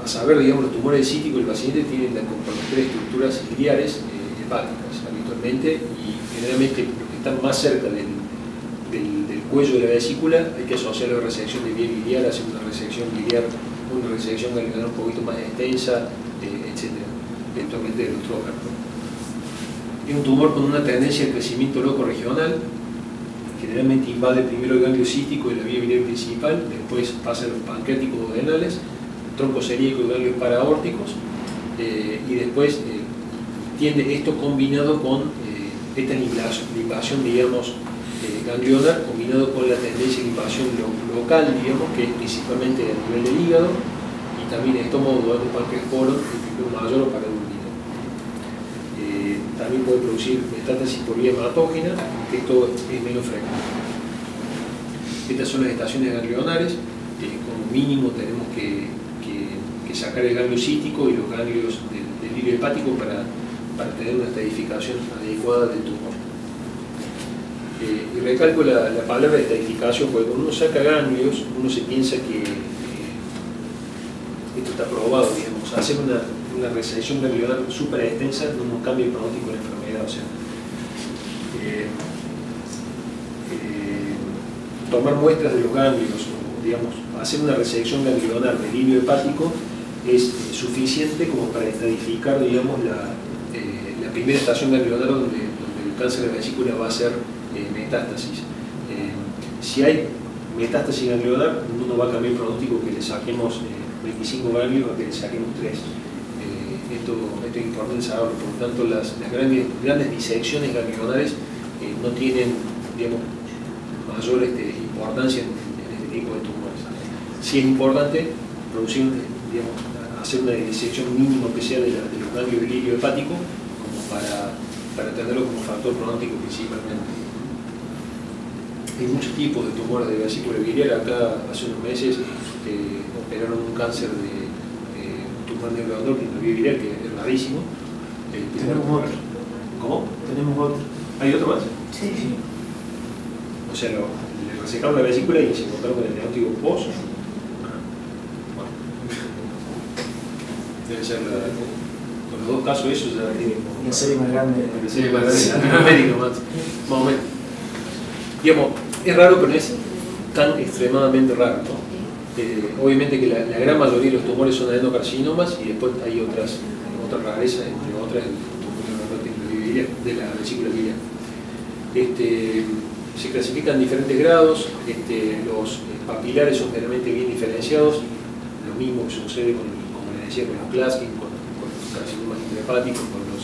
a saber, digamos, los tumores cíticos del paciente tienen la comprometer estructuras ciliares hepáticas habitualmente, y generalmente los que están más cerca del cuello de la vesícula hay que asociar la resección de vía biliar, hacer una resección biliar, una resección ganglionar un poquito más extensa, etc. Eventualmente del otro. Es un tumor con una tendencia al crecimiento loco regional. Generalmente invade primero el ganglio cístico de la vía biliar principal, después pasa a los pancreáticos duodenales, tronco celíaco y ganglios paraórticos, y después tiende esto combinado con esta limpación, digamos, ganglionar, combinado con la tendencia de limpación local, digamos, que es principalmente a nivel del hígado, y también estómago, duodeno, páncreas, colon, el pípilo mayor o pared urinaria. También puede producir metástasis por vía hematógena, que esto es menos frecuente. Estas son las estaciones ganglionares. Como mínimo tenemos que sacar el ganglio cístico y los ganglios del hilio hepático para tener una estadificación adecuada del tumor. Y recalco la palabra estadificación, porque cuando uno saca ganglios, uno se piensa que esto está probado, digamos. Hacer una resección ganglionar súper extensa no cambia el pronóstico de la enfermedad. O sea, tomar muestras de los ganglios, o, digamos, hacer una resección ganglionar del hilio hepático es suficiente como para estadificar, digamos, la primera estación ganglionar donde el cáncer de la vesícula va a ser metástasis. Si hay metástasis ganglionar, no va a cambiar el pronóstico que le saquemos 25 ganglios o que le saquemos 3. Esto es importante saberlo. Por lo tanto, las grandes disecciones ganglionares no tienen, digamos, mayor importancia en este tipo de tumores. Sí es importante producir, digamos, hacer una disección mínima que sea de los ganglios del hilio hepático, como para tenerlo como factor pronóstico principalmente. Hay muchos tipos de tumores de vesícula biliar. Acá hace unos meses operaron un cáncer de tumor neuroendocrino que no biliar, que es rarísimo. Tenemos otro. ¿Cómo? Tenemos otro. ¿Hay otro más? Sí. O sea, le resecaron la vesícula y se encontraron con el diagnóstico post. Bueno, debe ser con los dos casos esos ya tienen La serie más grande. La serie más grande de Latinoamérica, más o menos. Digamos, es raro, pero no es tan extremadamente raro, ¿no? Obviamente que la gran mayoría de los tumores son adenocarcinomas y después hay otras rarezas, entre otras el tumor de la vesícula biliar. Se clasifican en diferentes grados. Los papilares son generalmente bien diferenciados, lo mismo que sucede como les decía, con los Klatskin, con los carcinomas intrahepáticos, con los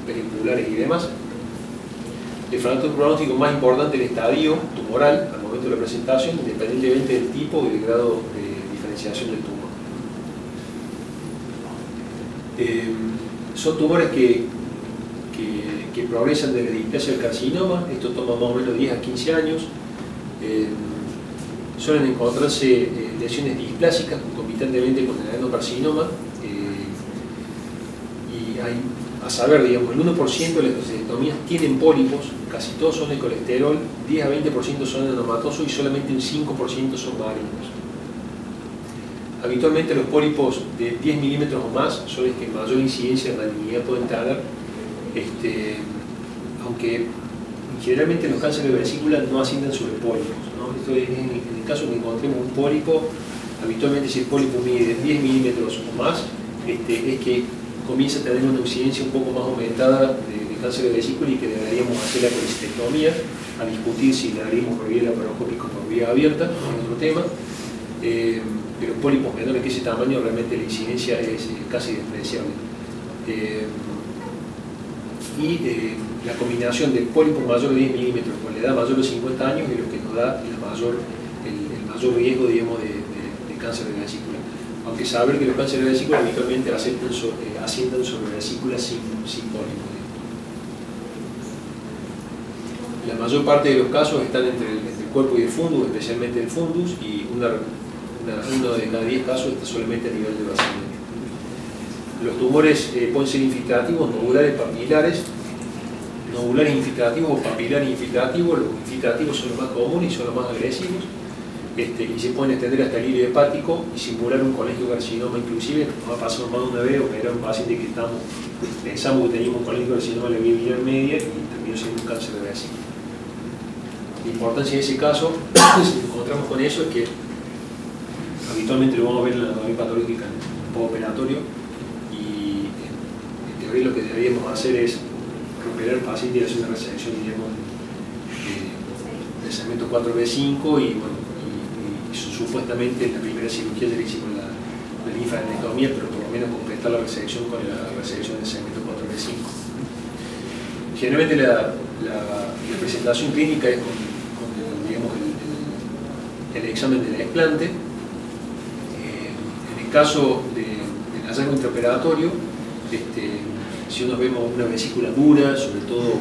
periculares y demás. El factor pronóstico más importante es el estadio tumoral al momento de la presentación, independientemente del tipo y del grado de diferenciación del tumor. Son tumores que progresan de la displasia al carcinoma. Esto toma más o menos 10 a 15 años. Suelen encontrarse lesiones displásicas concomitantemente con el adenocarcinoma. Y hay, a saber, digamos, el 1% de las esterectomías tienen pólipos, casi todos son de colesterol, 10 a 20% son adenomatosos y solamente un 5% son malignos. Habitualmente los pólipos de 10 milímetros o más son los que mayor incidencia de malignidad pueden tener, aunque generalmente los cánceres de vesícula no ascienden sobre pólipos, ¿no? Esto es en el caso que encontremos un pólipo. Habitualmente si el pólipo mide 10 milímetros o más, es que comienza a tener una incidencia un poco más aumentada de cáncer de vesícula y que deberíamos hacer la colestectomía, a discutir si le daríamos por vía laparoscópica o por vía abierta, es otro tema. Pero pólipos menores que ese tamaño realmente la incidencia es casi despreciable. La combinación de pólipos mayor de 10 milímetros con la edad mayor de 50 años es lo que nos da el mayor riesgo, digamos, de cáncer de vesícula. Aunque saber que los cánceres de vesícula habitualmente ascienden sobre vesículas sin pólipos. La mayor parte de los casos están entre el cuerpo y el fundus, especialmente el fundus, y uno de cada 10 casos está solamente a nivel de vaciamiento. Los tumores pueden ser infiltrativos, nodulares, papilares, nodulares infiltrativos o papilares infiltrativos. Los infiltrativos son los más comunes y son los más agresivos, y se pueden extender hasta el hilio hepático y simular un colangiocarcinoma. Inclusive nos ha pasado más de una vez operar un paciente que pensamos que teníamos un colangiocarcinoma en la vía biliar media y terminó siendo un cáncer de vesícula. La importancia de ese caso, si nos encontramos con eso, es que habitualmente lo vamos a ver en la anatomía patológica en el postoperatorio, y en teoría lo que deberíamos hacer es recuperar al paciente y hacer una resección, digamos, de segmento 4B5 y supuestamente en la primera cirugía ya le hicimos la linfadenectomía, pero por lo menos completar la resección con la resección del segmento 4B5. Generalmente la presentación clínica es con digamos, el examen del explante. el caso del hallazgo intraoperatorio, si nos vemos una vesícula dura, sobre todo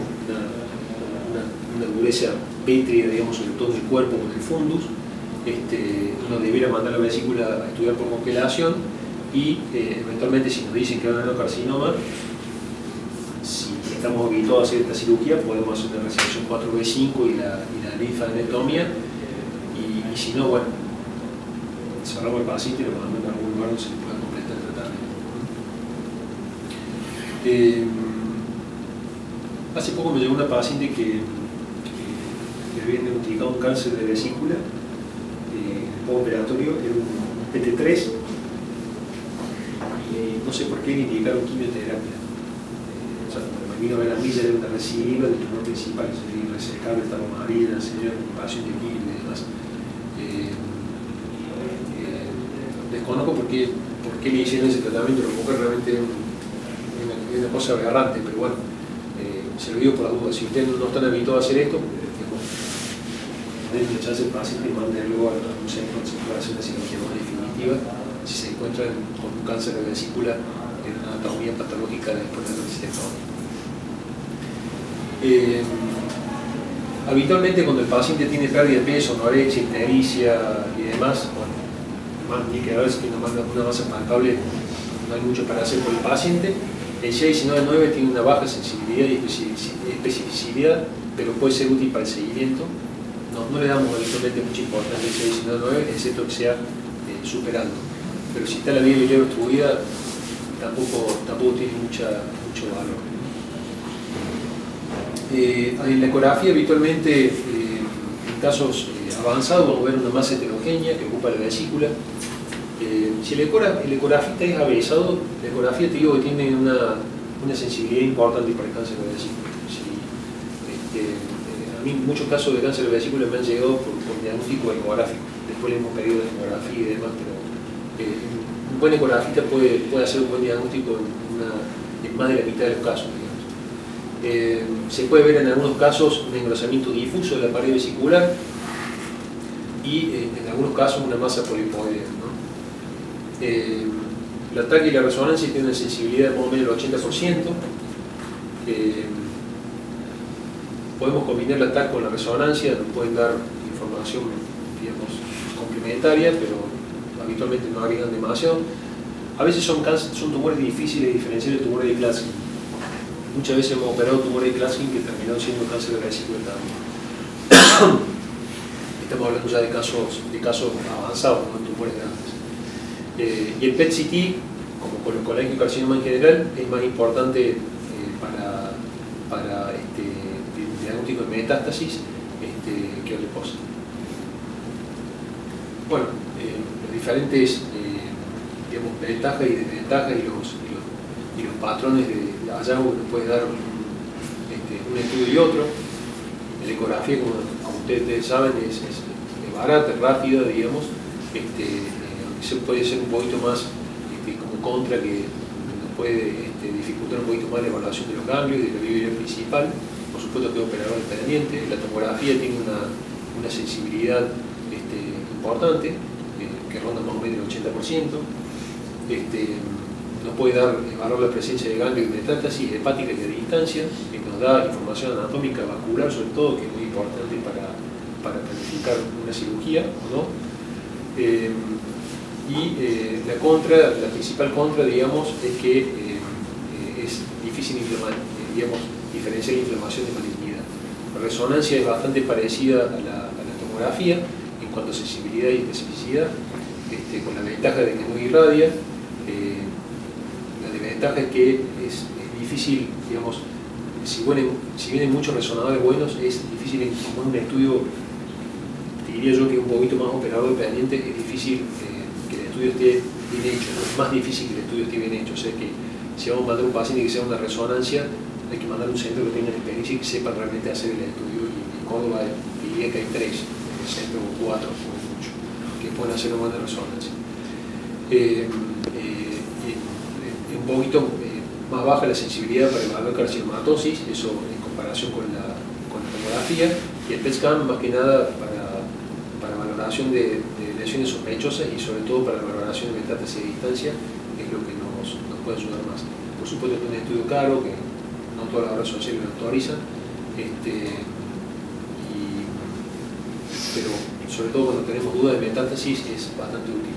una dureza pétrea, digamos, sobre todo en el cuerpo con el fundus, uno debiera mandar la vesícula a estudiar por congelación y eventualmente si nos dicen que es un adenocarcinoma, si estamos habituados a hacer esta cirugía, podemos hacer una resección 4B5 y la linfadenectomía, y si no, bueno, cerramos el paciente y lo mandamos a algún lugar donde se le pueda completar el tratamiento. Hace poco me llegó una paciente que le habían diagnosticado un cáncer de vesícula postoperatorio, era un PT3, y no sé por qué le indicaron quimioterapia. O sea, cuando me vino a ver a mí ya era una recidiva del tumor principal, se veía resecable, estaba marina, señora con pasión de quimio y demás. Desconozco por qué le hicieron ese tratamiento, lo que realmente es una cosa aberrante, pero bueno, se lo digo por la duda. Si ustedes no están habituados a hacer esto, deben echarse el paciente y mandarlo a un centro donde se pueda hacer una cirugía más definitiva si se encuentran con un cáncer de vesícula en una anatomía patológica después de la resectomía. Habitualmente cuando el paciente tiene pérdida de peso, anorexia, ictericia y demás, bueno, más ni que a veces que una masa palpable no hay mucho para hacer por el paciente. El CA19-9 tiene una baja sensibilidad y especificidad, pero puede ser útil para el seguimiento. No le damos habitualmente mucha importancia al CA19-9, excepto que sea súper alto. Pero si está la vía biliar obstruida, tampoco tiene mucho valor. En la ecografía, habitualmente, en casos avanzados, vamos a ver una masa heterogénea que ocupa la vesícula. Si el ecografista es avesado, la ecografía te digo que tiene una sensibilidad importante para el cáncer de vesícula. A mí muchos casos de cáncer de vesícula me han llegado por diagnóstico ecográfico. Después le hemos pedido la ecografía y demás, pero un buen ecografista puede hacer un buen diagnóstico en más de la mitad de los casos, digamos. Se puede ver en algunos casos un engrosamiento difuso de la pared vesicular y en algunos casos una masa polipoidea, ¿no? El ataque y la resonancia tienen una sensibilidad de por lo menos del 80%. Podemos combinar el ataque con la resonancia, nos pueden dar información, digamos, complementaria, pero habitualmente no agregan demasiado. A veces son tumores difíciles de diferenciar de tumores de Klatskin. Muchas veces hemos operado tumores de Klatskin que terminaron siendo cáncer de vesícula también. Estamos hablando ya de casos avanzados, no de tumores grandes. Y el PET-CT, como con el colangiocarcinoma en general, es más importante para el diagnóstico de metástasis que otra cosa. Bueno, los diferentes digamos, ventajas y desventajas y los patrones de hallazgo que nos puede dar un estudio y otro. La ecografía, como ustedes saben, es barata, rápida, digamos. Se puede ser un poquito más como contra, que nos puede dificultar un poquito más la evaluación de los ganglios y de la vía biliar principal. Por supuesto que es operador dependiente. La tomografía tiene una sensibilidad importante, que ronda más o menos el 80%. Nos puede evaluar la presencia de ganglios y metástasis hepática y de distancia, que nos da información anatómica vascular, sobre todo, que es muy importante para planificar una cirugía, ¿no? La principal contra, digamos, es que es difícil diferenciar inflamación de malignidad. La resonancia es bastante parecida a la tomografía en cuanto a sensibilidad y especificidad, con la ventaja de que no irradia. La desventaja es que es difícil, digamos, si vienen muchos resonadores buenos, es difícil como un estudio, diría yo que es un poquito más operador dependiente, es difícil que el estudio esté bien hecho, ¿no? Es más difícil que el estudio esté bien hecho. O sea que si vamos a mandar un paciente que sea una resonancia, hay que mandar un centro que tenga experiencia y que sepa realmente hacer el estudio. Y en Córdoba diría que hay 3 centros o 4, mucho, que pueden hacer una buena resonancia. Un poquito más baja la sensibilidad para evaluar carcinomatosis, eso en comparación con la tomografía, y el PET scan más que nada para valorar valoración de lesiones sospechosas y sobre todo para la valoración de metástasis a distancia es lo que nos puede ayudar más. Por supuesto es un estudio caro que no todas las obras sociales lo autorizan, pero sobre todo cuando tenemos dudas de metástasis es bastante útil.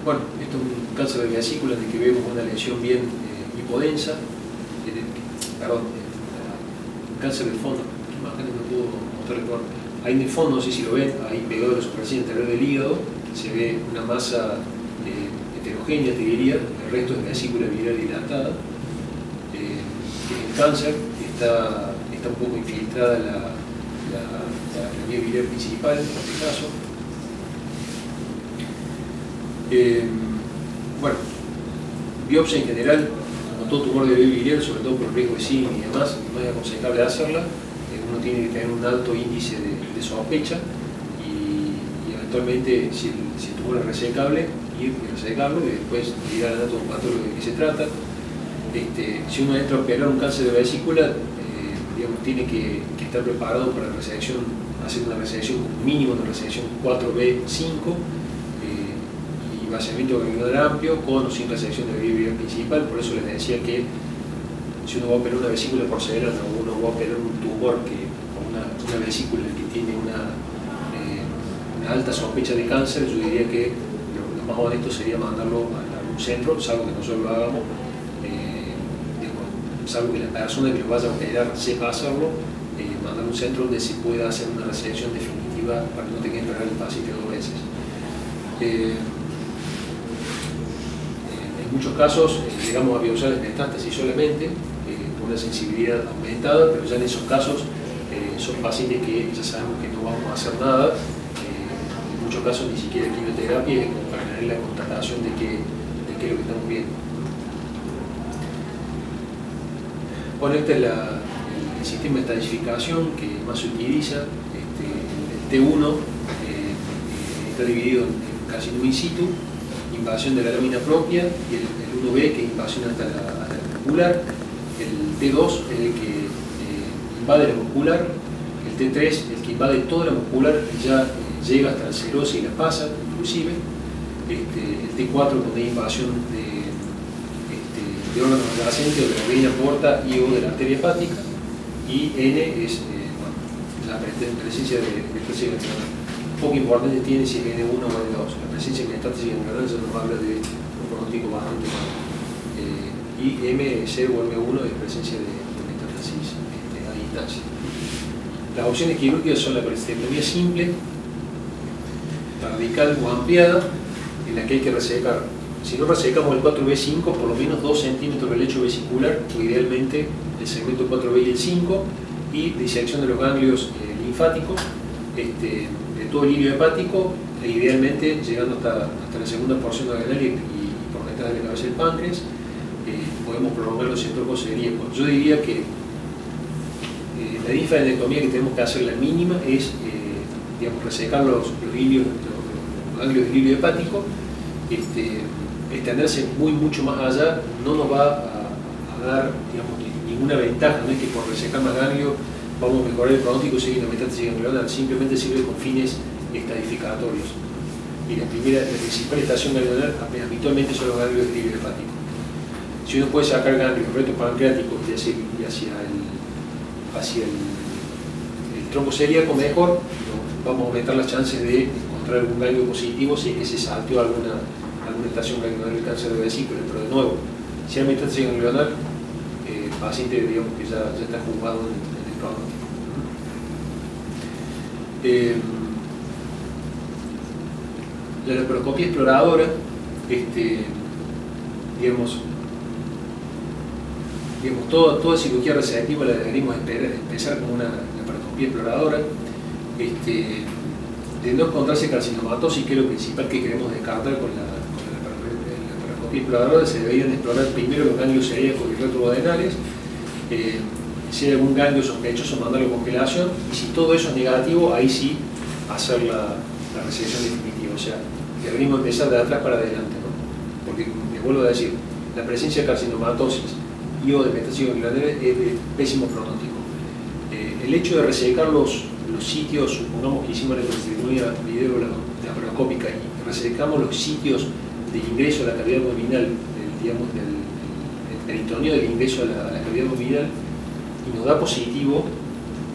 Bueno, esto es un cáncer de vesícula en el que vemos una lesión bien hipodensa, cáncer del fondo, imágenes no puedo mostrarles por ahí en el fondo, no sé si lo ven, ahí pegado a la superficie interior del hígado, se ve una masa heterogénea, te diría, el resto es vesícula biliar dilatada. El cáncer está un poco infiltrada la vía biliar principal en este caso. Bueno, biopsia en general, como todo tumor de vía biliar, sobre todo por riesgo de síndrome y demás, no es aconsejable hacerla. Uno tiene que tener un alto índice de sospecha y eventualmente, si el tumor es resecable, ir y resecarlo y después mirar al anatomopatólogo de qué se trata. Si uno entra a operar un cáncer de vesícula, digamos, tiene que estar preparado para la resección, hacer una resección mínimo, una resección 4B5 y vaciamiento ganglionar amplio con o sin resección de la vía biliar principal. Por eso les decía que si uno va a operar una vesícula porcelana o uno va a operar un tumor con una vesícula que tiene una alta sospecha de cáncer, yo diría que lo más honesto sería mandarlo a algún centro, salvo que nosotros lo hagamos, salvo que la persona que lo vaya a operar sepa hacerlo, mandar a un centro donde se pueda hacer una resección definitiva para que no tenga que entrar el paciente 2 veces. En muchos casos llegamos a biopsiar las metástasis solamente, con una sensibilidad aumentada, pero ya en esos casos son pacientes que ya sabemos que no vamos a hacer nada, en muchos casos ni siquiera quimioterapia, para tener la constatación de qué es lo que estamos viendo. Bueno, este es el sistema de estadificación que más se utiliza. El T1 está dividido en carcinoma in situ, invasión de la lámina propia, y el 1B, que es invasión hasta la muscular. El T2 es el que invade la muscular. El T3 es el que invade toda la muscular y ya llega hasta la serosa y la pasa, inclusive. El T4 cuando hay invasión de órganos adyacentes o de la vena porta y o de la arteria hepática, y N es la presencia de metástasis ganglionar. Poco importante tiene si es N1 o N2. La presencia de metástasis ganglionar ya nos habla de un pronóstico bastante malo. Y M0 o M1 es presencia de metástasis a distancia. Las opciones quirúrgicas son la prostatectomía simple, radical o ampliada, en la que hay que resecar. Si no resecamos el 4B5, por lo menos 2 centímetros del lecho vesicular, o idealmente el segmento 4B y el 5, y disección de los ganglios linfáticos, de todo el hilo hepático, e idealmente llegando hasta la segunda porción ganglionar y por detrás de la cabeza del páncreas. Podemos prolongar los centros celíacos. Yo diría que la linfadenectomía que tenemos que hacer, la mínima, es digamos, resecar los ganglios del hilo hepático. Extenderse mucho más allá no nos va a dar, digamos, ninguna ventaja. No es que por resecar más ganglio vamos a mejorar el pronóstico y seguir la metástasis ganglionar, simplemente sirve con fines estadificatorios. Y la principal estación ganglionar habitualmente son los ganglios del hilo hepático. Si uno puede sacar ganglios reto pancreáticos y hacia el tronco celíaco, mejor, vamos a aumentar las chances de encontrar algún ganglio positivo si es que se salteó alguna estación ganglionar del cáncer de vesícula. Pero de nuevo, si hay metástasis ganglionar, el paciente, digamos, que ya está jugado en el pronóstico. La laparoscopía exploradora, digamos, toda cirugía resectiva la deberíamos empezar con una laparoscopía exploradora. De no encontrarse carcinomatosis, que es lo principal que queremos descartar con la laparoscopía exploradora, se deberían explorar primero los ganglios celíacos y retroadenales. Si hay algún ganglio sospechoso, mandarlo a congelación, y si todo eso es negativo, ahí sí hacer la resección definitiva. O sea, deberíamos empezar de atrás para adelante, ¿no? Porque, les vuelvo a decir, la presencia de carcinomatosis y o de metástasis ganglionar es de pésimo pronóstico. El hecho de resecar los los sitios, supongamos que hicimos la colecistectomía videolaparoscópica y resecamos los sitios de ingreso a la cavidad abdominal, del peritoneo del ingreso a la cavidad abdominal, y nos da positivo,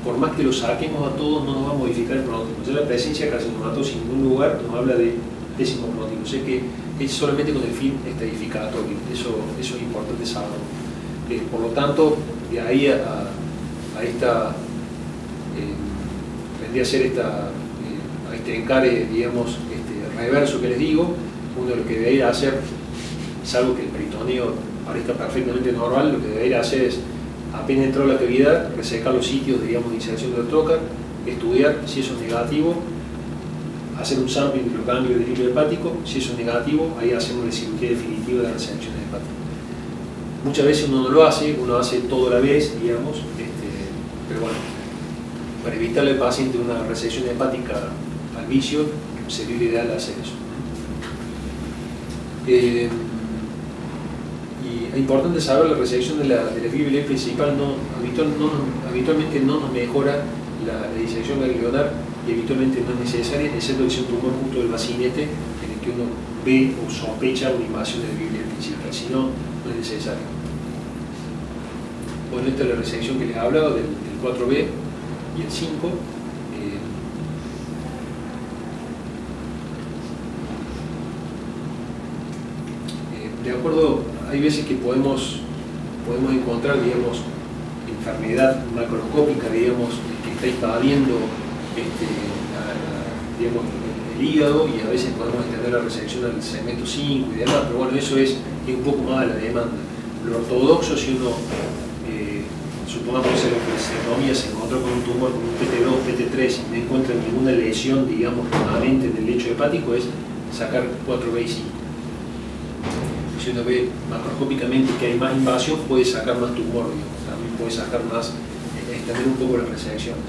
por más que lo saquemos a todos, no nos va a modificar el pronóstico. Ya la presencia de carcinomatosis en ningún lugar nos habla de pésimo pronóstico. O sea que es solamente con el fin estadificatorio. Eso es importante saberlo. Por lo tanto, de ahí a esta, vendría a ser a este encare, digamos, reverso que les digo, uno de lo que debería hacer, salvo que el peritoneo parezca perfectamente normal, lo que debería hacer es, apenas entró la cavidad, resecar los sitios, digamos, de inserción del trocar, estudiar si eso es negativo, hacer un sampling de los ganglios del líquido hepático, si eso es negativo, ahí hacemos la cirugía definitiva de la resección hepática. Muchas veces uno no lo hace, uno hace todo a la vez, digamos, pero bueno, para evitarle al paciente una resección hepática al vicio, sería ideal hacer eso. Y es importante saber, la resección de la vía principal habitualmente no nos mejora la disección ganglionar y habitualmente no es necesaria, excepto que sea un tumor justo del bacinete en el que uno ve o sospecha una invasión de la vía principal, si no, no es necesario. Bueno, esta es la resección que les hablaba del 4B y el 5. De acuerdo, hay veces que podemos encontrar, digamos, enfermedad macroscópica, digamos, que está invadiendo digamos, el hígado, y a veces podemos extender la resección al segmento 5 y demás, pero bueno, eso es un poco más de la demanda. Lo ortodoxo, si uno supongamos que la colecistectomía se encontró con un tumor, con un PT2, PT3 y no encuentra ninguna lesión, digamos, permanente en el lecho hepático, es sacar 4B y 5. Si uno ve macroscópicamente que hay más invasión, puede sacar más tumor, digamos, también puede sacar más, extender un poco las resecciones.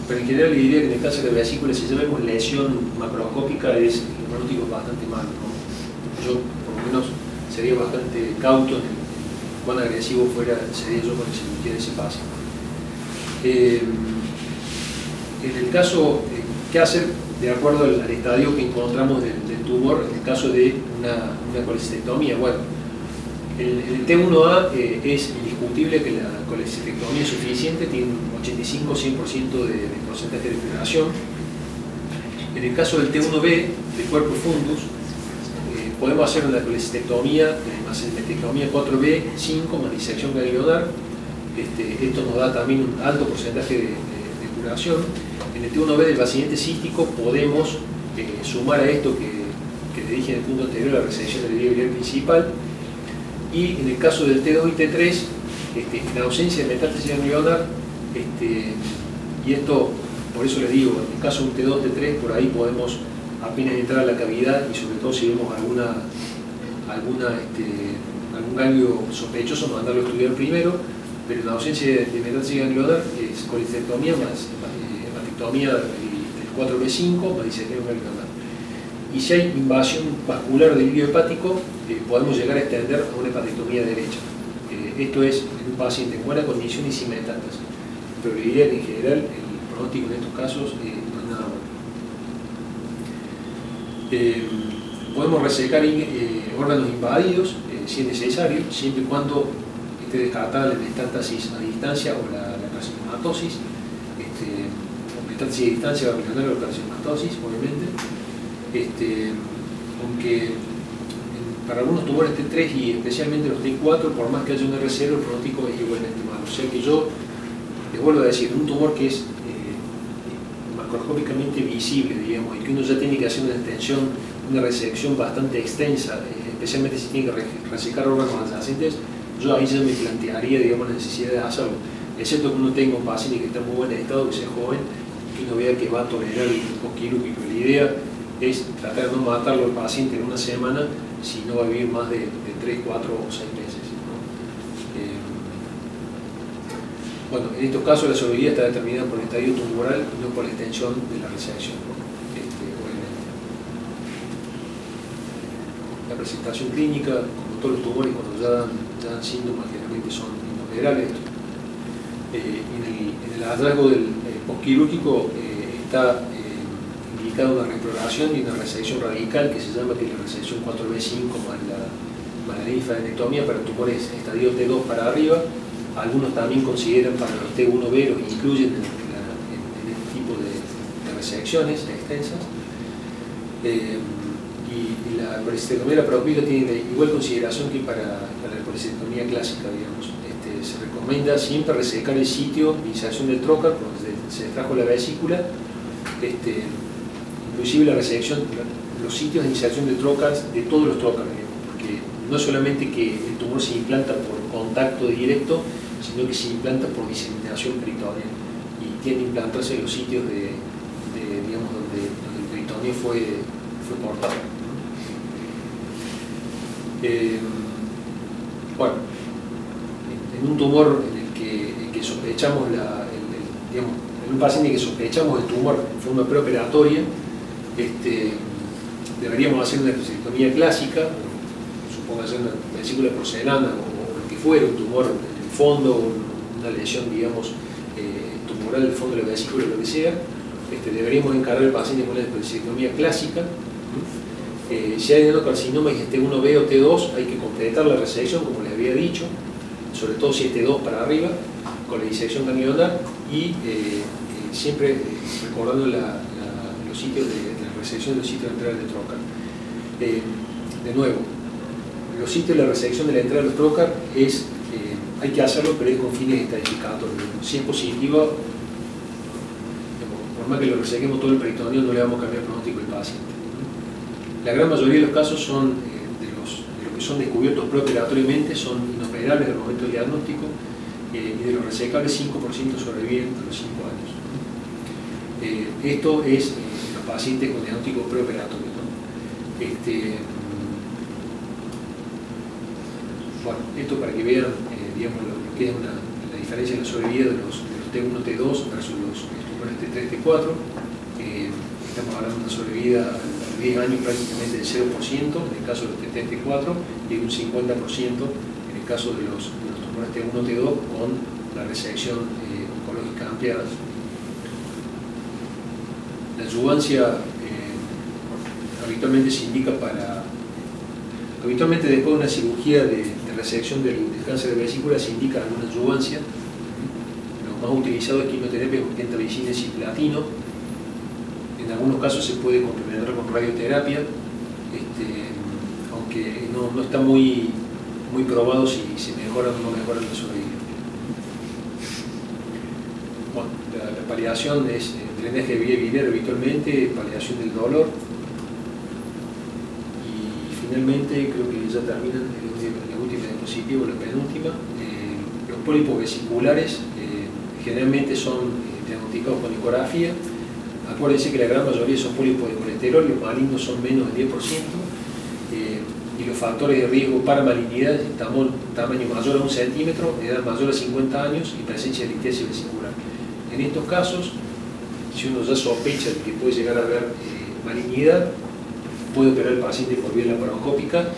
Pero en general le diría que en el caso de la vesícula, si ya vemos lesión macroscópica, el pronóstico es bastante malo, ¿no? Yo, por lo menos, sería bastante cauto en cuán agresivo sería yo con la cirugía de ese paciente. En el caso, ¿qué hacer de acuerdo al estadio que encontramos del tumor en el caso de una colecistectomía? Bueno, el T1A es indiscutible que la colecistectomía es suficiente, tiene un 85-100% de porcentaje de curación. En el caso del T1B, de cuerpo fundus, podemos hacer una colecistectomía, mastectomía 4B5 más disección ganglionar. Esto nos da también un alto porcentaje de curación. En el T1B del paciente cístico podemos sumar a esto que le dije en el punto anterior, la resección de la vía biliar principal. Y en el caso del T2 y T3, en ausencia de metástasis ganglionar, y esto, por eso les digo, en el caso de un T2, T3, por ahí podemos apenas entrar a la cavidad, y sobre todo si vemos algún ganglio sospechoso, mandarlo a estudiar primero, pero en ausencia de metástasis ganglionar es colecistectomía más mastectomía del 4B5 más disección ganglionar. Y si hay invasión vascular del líquido hepático, podemos llegar a extender a una hepatectomía derecha. Esto es en un paciente en buena condición y sin metástasis. Pero le diría que en general el pronóstico en estos casos no es nada bueno. Podemos resecar órganos invadidos si es necesario, siempre y cuando esté descartada la metástasis a distancia o la carcinomatosis, o metástasis a distancia ganglionar o carcinomatosis, obviamente. Aunque para algunos tumores T3 y especialmente los T4, por más que haya un R0, el pronóstico es igualmente malo. O sea que yo les vuelvo a decir, un tumor que es macroscópicamente visible, digamos, y que uno ya tiene que hacer una extensión, una resección bastante extensa, especialmente si tiene que resecar órganos adyacentes, yo ahí ya me plantearía, digamos, la necesidad de hacerlo, excepto que uno tenga un paciente que está en muy buen estado, que sea joven, que uno vea que va a tolerar el grupo quirúrgico. La idea es tratar de no matarlo al paciente en una semana, si no va a vivir más de 3, 4 o 6 meses, ¿no? Bueno, en estos casos la sobrevida está determinada por el estadio tumoral y no por la extensión de la resección, ¿no? Obviamente. La presentación clínica, como todos los tumores, cuando ya dan síntomas, generalmente son intolerables. En el hallazgo del postquirúrgico está indicada una reprograbación y una resección radical que se llama la resección 4B5 más la linfadenectomía para tumores estadio T2 para arriba. Algunos también consideran para los T1B, los incluyen en este tipo de resecciones extensas. Y la colecistectomía laparoscópica tiene igual consideración que para la colecistectomía clásica, digamos. Se recomienda siempre resecar el sitio de inserción del trocar, por donde se extrajo la vesícula, inclusive la resección, los sitios de inserción de trocas, de todos los trocas, porque no solamente que el tumor se implanta por contacto directo, sino que se implanta por diseminación peritoneal y tiende a implantarse en los sitios digamos, donde el peritoneo fue cortado. Bueno, en un tumor en el que sospechamos, digamos, en un paciente que sospechamos el tumor en forma preoperatoria, deberíamos hacer una colecistectomía clásica, supóngase una vesícula de porcelana o lo que fuera, un tumor en el fondo, una lesión, digamos, tumoral del fondo de la vesícula, lo que sea. Deberíamos encargar al paciente con la colecistectomía clásica. Si hay adenocarcinoma y es T1B o T2, hay que completar la resección, como les había dicho, sobre todo si es T2 para arriba, con la disección ganglionar y siempre recordando los sitios de la resección de los sitios de entrada del trocar. De nuevo, los sitios de la resección de la entrada del trocar hay que hacerlo, pero es con fines estadificatorios. Si es positiva, por más que lo resequemos todo el peritoneo, no le vamos a cambiar el pronóstico del paciente. La gran mayoría de los casos son de los que son descubiertos preoperatoriamente, son inoperables al momento del diagnóstico, y de los resecables 5% sobreviven a los 5 años. Esto es los pacientes con diagnóstico preoperatorio, ¿no? Bueno, esto para que vean digamos, lo que es la diferencia en la sobrevida de los T1, T2 versus los tumores T3, T4. Estamos hablando de una sobrevida a 10 años prácticamente del 0% en el caso de los T3, T4 y de un 50% en el caso de los tumores T1, T2 con la resección oncológica ampliada. La adyuvancia habitualmente se indica habitualmente después de una cirugía de resección del cáncer de vesícula se indica alguna adyuvancia. Lo más utilizado es quimioterapia con gentamicina y cisplatino. En algunos casos se puede complementar con radioterapia, aunque no está muy probado si se mejora o no mejora la sobrevida. Bueno, la paliación es drenaje de vía biliar habitualmente, paliación del dolor. Y finalmente, creo que ya terminan la última diapositiva, la penúltima. Los pólipos vesiculares generalmente son diagnosticados con ecografía. Acuérdense que la gran mayoría son pólipos de colesterol, los malignos son menos del 10%, y los factores de riesgo para malignidad, tamaño mayor a 1 centímetro, edad mayor a 50 años y presencia de listesia vesicular. En estos casos, si uno ya sospecha de que puede llegar a haber malignidad, puede operar al paciente por vía laparoscópica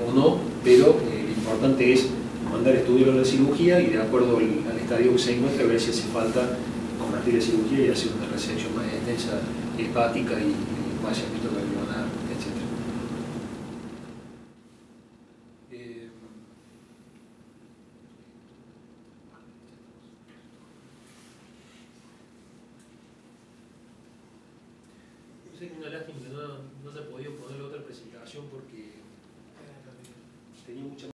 o no, pero lo importante es mandar estudios a la cirugía y de acuerdo al estadio que se encuentra, ver si hace falta convertir la cirugía y hacer una resección más extensa hepática y vaciamiento ganglionar, etc. Es una lástima que no haya podido poner otra presentación porque tenía mucha